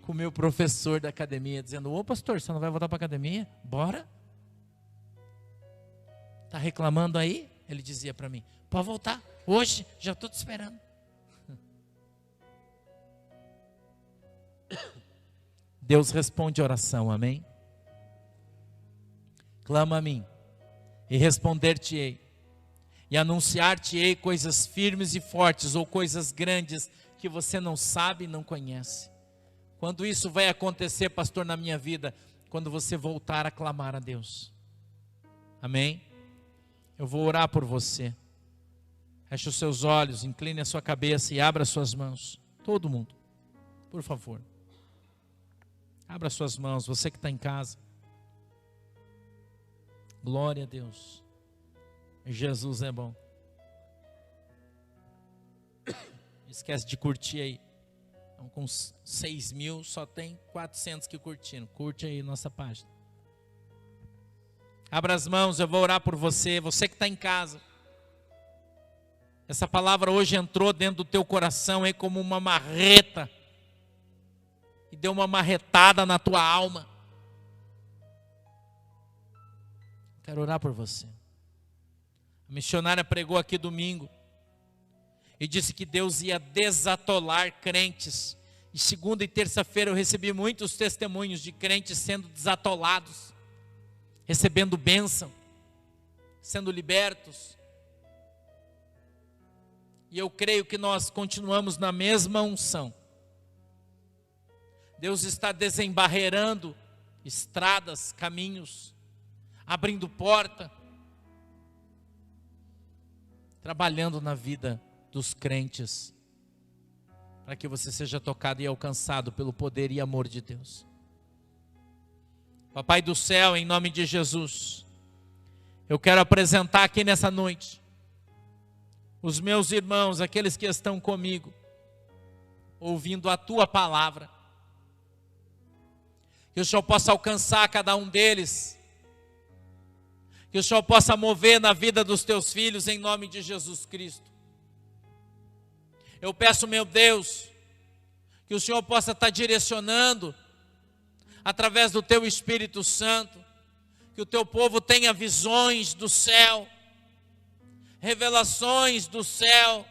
com o meu professor da academia, dizendo: ô pastor, você não vai voltar para a academia? Bora? Está reclamando aí? Ele dizia para mim: pode voltar, hoje, já estou te esperando. Deus responde a oração, amém? Clama a mim, e responder-te-ei, e anunciar-te-ei coisas firmes e fortes, ou coisas grandes, que você não sabe e não conhece. Quando isso vai acontecer, pastor, na minha vida? Quando você voltar a clamar a Deus, amém? Eu vou orar por você. Feche os seus olhos, incline a sua cabeça e abra as suas mãos. Todo mundo, por favor. Abra as suas mãos, você que está em casa. Glória a Deus. Jesus é bom. Esquece de curtir aí. Então, com 6 mil, só tem 400 que curtiram. Curte aí nossa página. Abra as mãos, eu vou orar por você. Você que está em casa. Essa palavra hoje entrou dentro do teu coração aí como uma marreta. E deu uma marretada na tua alma. Quero orar por você. A missionária pregou aqui domingo e disse que Deus ia desatolar crentes. E segunda e terça-feira eu recebi muitos testemunhos de crentes sendo desatolados, recebendo bênção, sendo libertos. E eu creio que nós continuamos na mesma unção. Deus está desembarreirando estradas, caminhos, abrindo porta, trabalhando na vida dos crentes, para que você seja tocado e alcançado pelo poder e amor de Deus. Papai do céu, em nome de Jesus, eu quero apresentar aqui nessa noite os meus irmãos, aqueles que estão comigo, ouvindo a tua palavra. Que o Senhor possa alcançar cada um deles. Que o Senhor possa mover na vida dos teus filhos, em nome de Jesus Cristo. Eu peço, meu Deus, que o Senhor possa estar direcionando, através do teu Espírito Santo, que o teu povo tenha visões do céu, revelações do céu,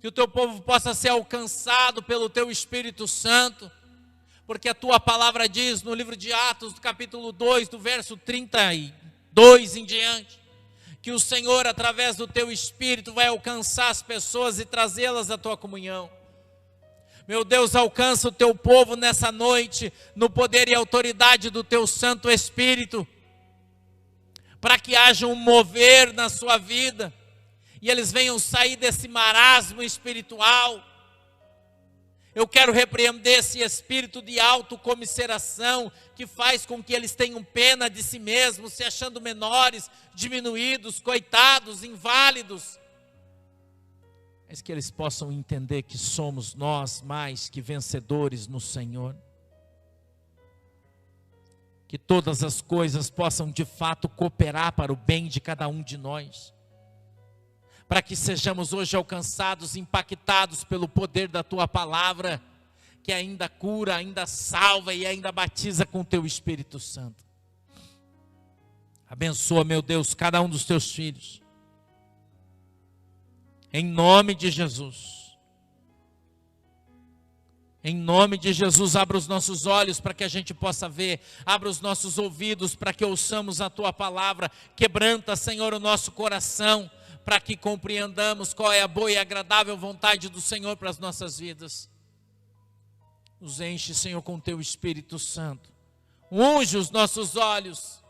que o teu povo possa ser alcançado pelo teu Espírito Santo, porque a tua palavra diz no livro de Atos, do capítulo 2, do verso 32 em diante, que o Senhor, através do teu Espírito, vai alcançar as pessoas e trazê-las à tua comunhão. Meu Deus, alcança o teu povo nessa noite, no poder e autoridade do teu Santo Espírito, para que haja um mover na sua vida, e eles venham sair desse marasmo espiritual. Eu quero repreender esse espírito de autocomiseração que faz com que eles tenham pena de si mesmos, se achando menores, diminuídos, coitados, inválidos. Mas que eles possam entender que somos nós mais que vencedores no Senhor. Que todas as coisas possam de fato cooperar para o bem de cada um de nós. Para que sejamos hoje alcançados, impactados pelo poder da tua palavra, que ainda cura, ainda salva e ainda batiza com o teu Espírito Santo. Abençoa, meu Deus, cada um dos teus filhos, em nome de Jesus. Em nome de Jesus, abra os nossos olhos para que a gente possa ver, abra os nossos ouvidos para que ouçamos a Tua palavra, quebranta, Senhor, o nosso coração, para que compreendamos qual é a boa e agradável vontade do Senhor para as nossas vidas. Nos enche, Senhor, com Teu Espírito Santo, unge os nossos olhos,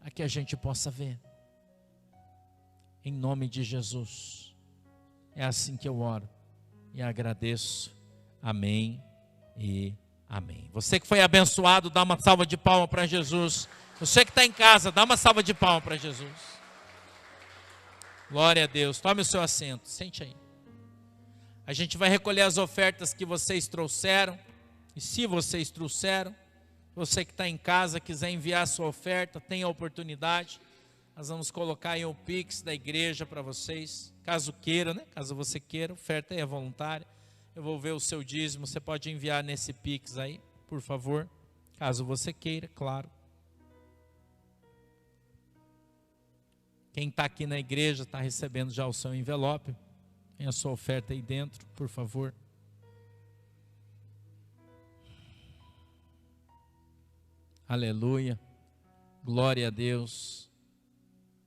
para que a gente possa ver. Em nome de Jesus, é assim que eu oro e agradeço. Amém e amém. Você que foi abençoado, dá uma salva de palmas para Jesus. Você que está em casa, dá uma salva de palmas para Jesus. Glória a Deus. Tome o seu assento, sente aí. A gente vai recolher as ofertas que vocês trouxeram. E se vocês trouxeram, você que está em casa, quiser enviar a sua oferta, tenha a oportunidade. Nós vamos colocar aí o Pix da igreja para vocês. Caso queira, né? Caso você queira, oferta aí é voluntária. Eu vou ver o seu dízimo, você pode enviar nesse Pix aí, por favor, caso você queira, claro. Quem está aqui na igreja está recebendo já o seu envelope, tem a sua oferta aí dentro, por favor. Aleluia, glória a Deus.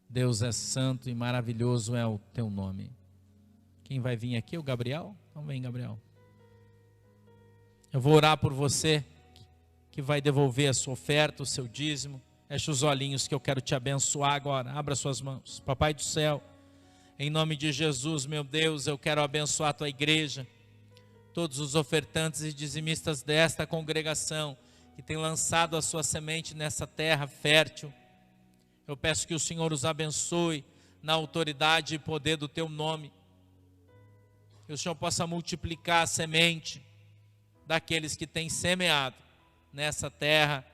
Deus é santo e maravilhoso é o teu nome. Quem vai vir aqui? O Gabriel? Então vem, Gabriel. Eu vou orar por você que vai devolver a sua oferta, o seu dízimo. Feche os olhinhos que eu quero te abençoar agora. Abra suas mãos. Papai do céu, em nome de Jesus, meu Deus, eu quero abençoar a tua igreja. Todos os ofertantes e dizimistas desta congregação que têm lançado a sua semente nessa terra fértil. Eu peço que o Senhor os abençoe na autoridade e poder do teu nome. Que o Senhor possa multiplicar a semente daqueles que têm semeado nessa terra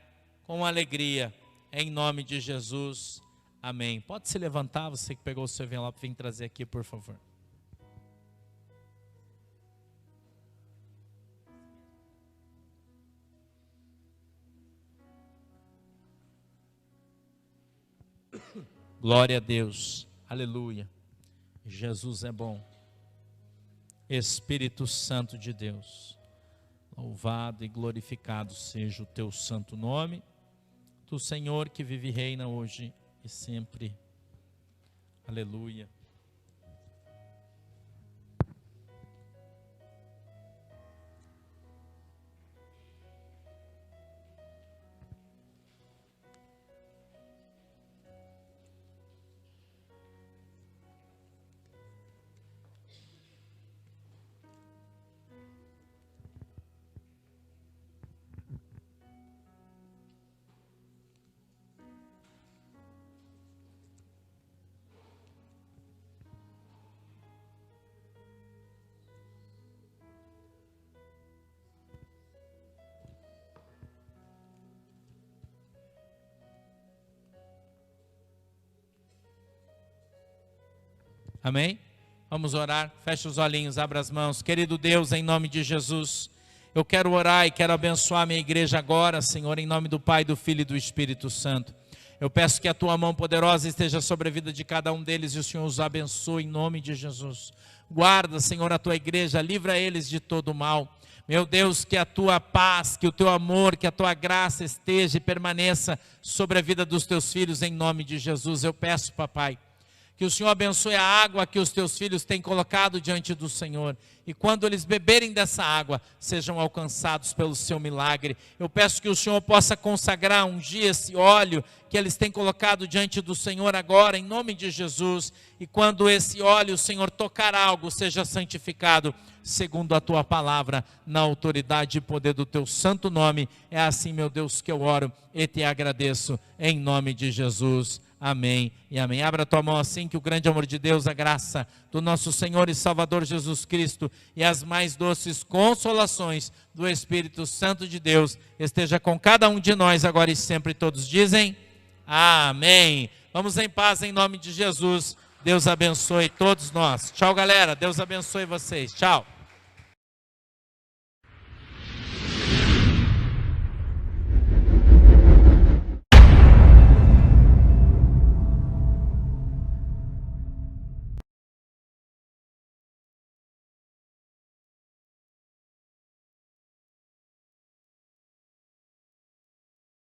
com alegria, em nome de Jesus, amém. Pode se levantar, você que pegou o seu envelope, vem trazer aqui, por favor. Glória a Deus, aleluia. Jesus é bom. Espírito Santo de Deus, louvado e glorificado seja o teu santo nome, tu Senhor que vive e reina hoje e sempre, aleluia. Amém? Vamos orar, fecha os olhinhos, abra as mãos. Querido Deus, em nome de Jesus, eu quero orar e quero abençoar a minha igreja agora, Senhor, em nome do Pai, do Filho e do Espírito Santo. Eu peço que a tua mão poderosa esteja sobre a vida de cada um deles e o Senhor os abençoe em nome de Jesus. Guarda, Senhor, a tua igreja, livra eles de todo o mal. Meu Deus, que a tua paz, que o teu amor, que a tua graça esteja e permaneça sobre a vida dos teus filhos em nome de Jesus. Eu peço, papai, que o Senhor abençoe a água que os teus filhos têm colocado diante do Senhor. E quando eles beberem dessa água, sejam alcançados pelo seu milagre. Eu peço que o Senhor possa consagrar, ungir esse óleo que eles têm colocado diante do Senhor agora, em nome de Jesus. E quando esse óleo, Senhor, tocar algo, seja santificado, segundo a tua palavra, na autoridade e poder do teu santo nome. É assim, meu Deus, que eu oro e te agradeço, em nome de Jesus. Amém e amém. Abra a tua mão assim, que o grande amor de Deus, a graça do nosso Senhor e Salvador Jesus Cristo e as mais doces consolações do Espírito Santo de Deus esteja com cada um de nós agora e sempre. Todos dizem amém. Vamos em paz em nome de Jesus. Deus abençoe todos nós. Tchau, galera. Deus abençoe vocês. Tchau.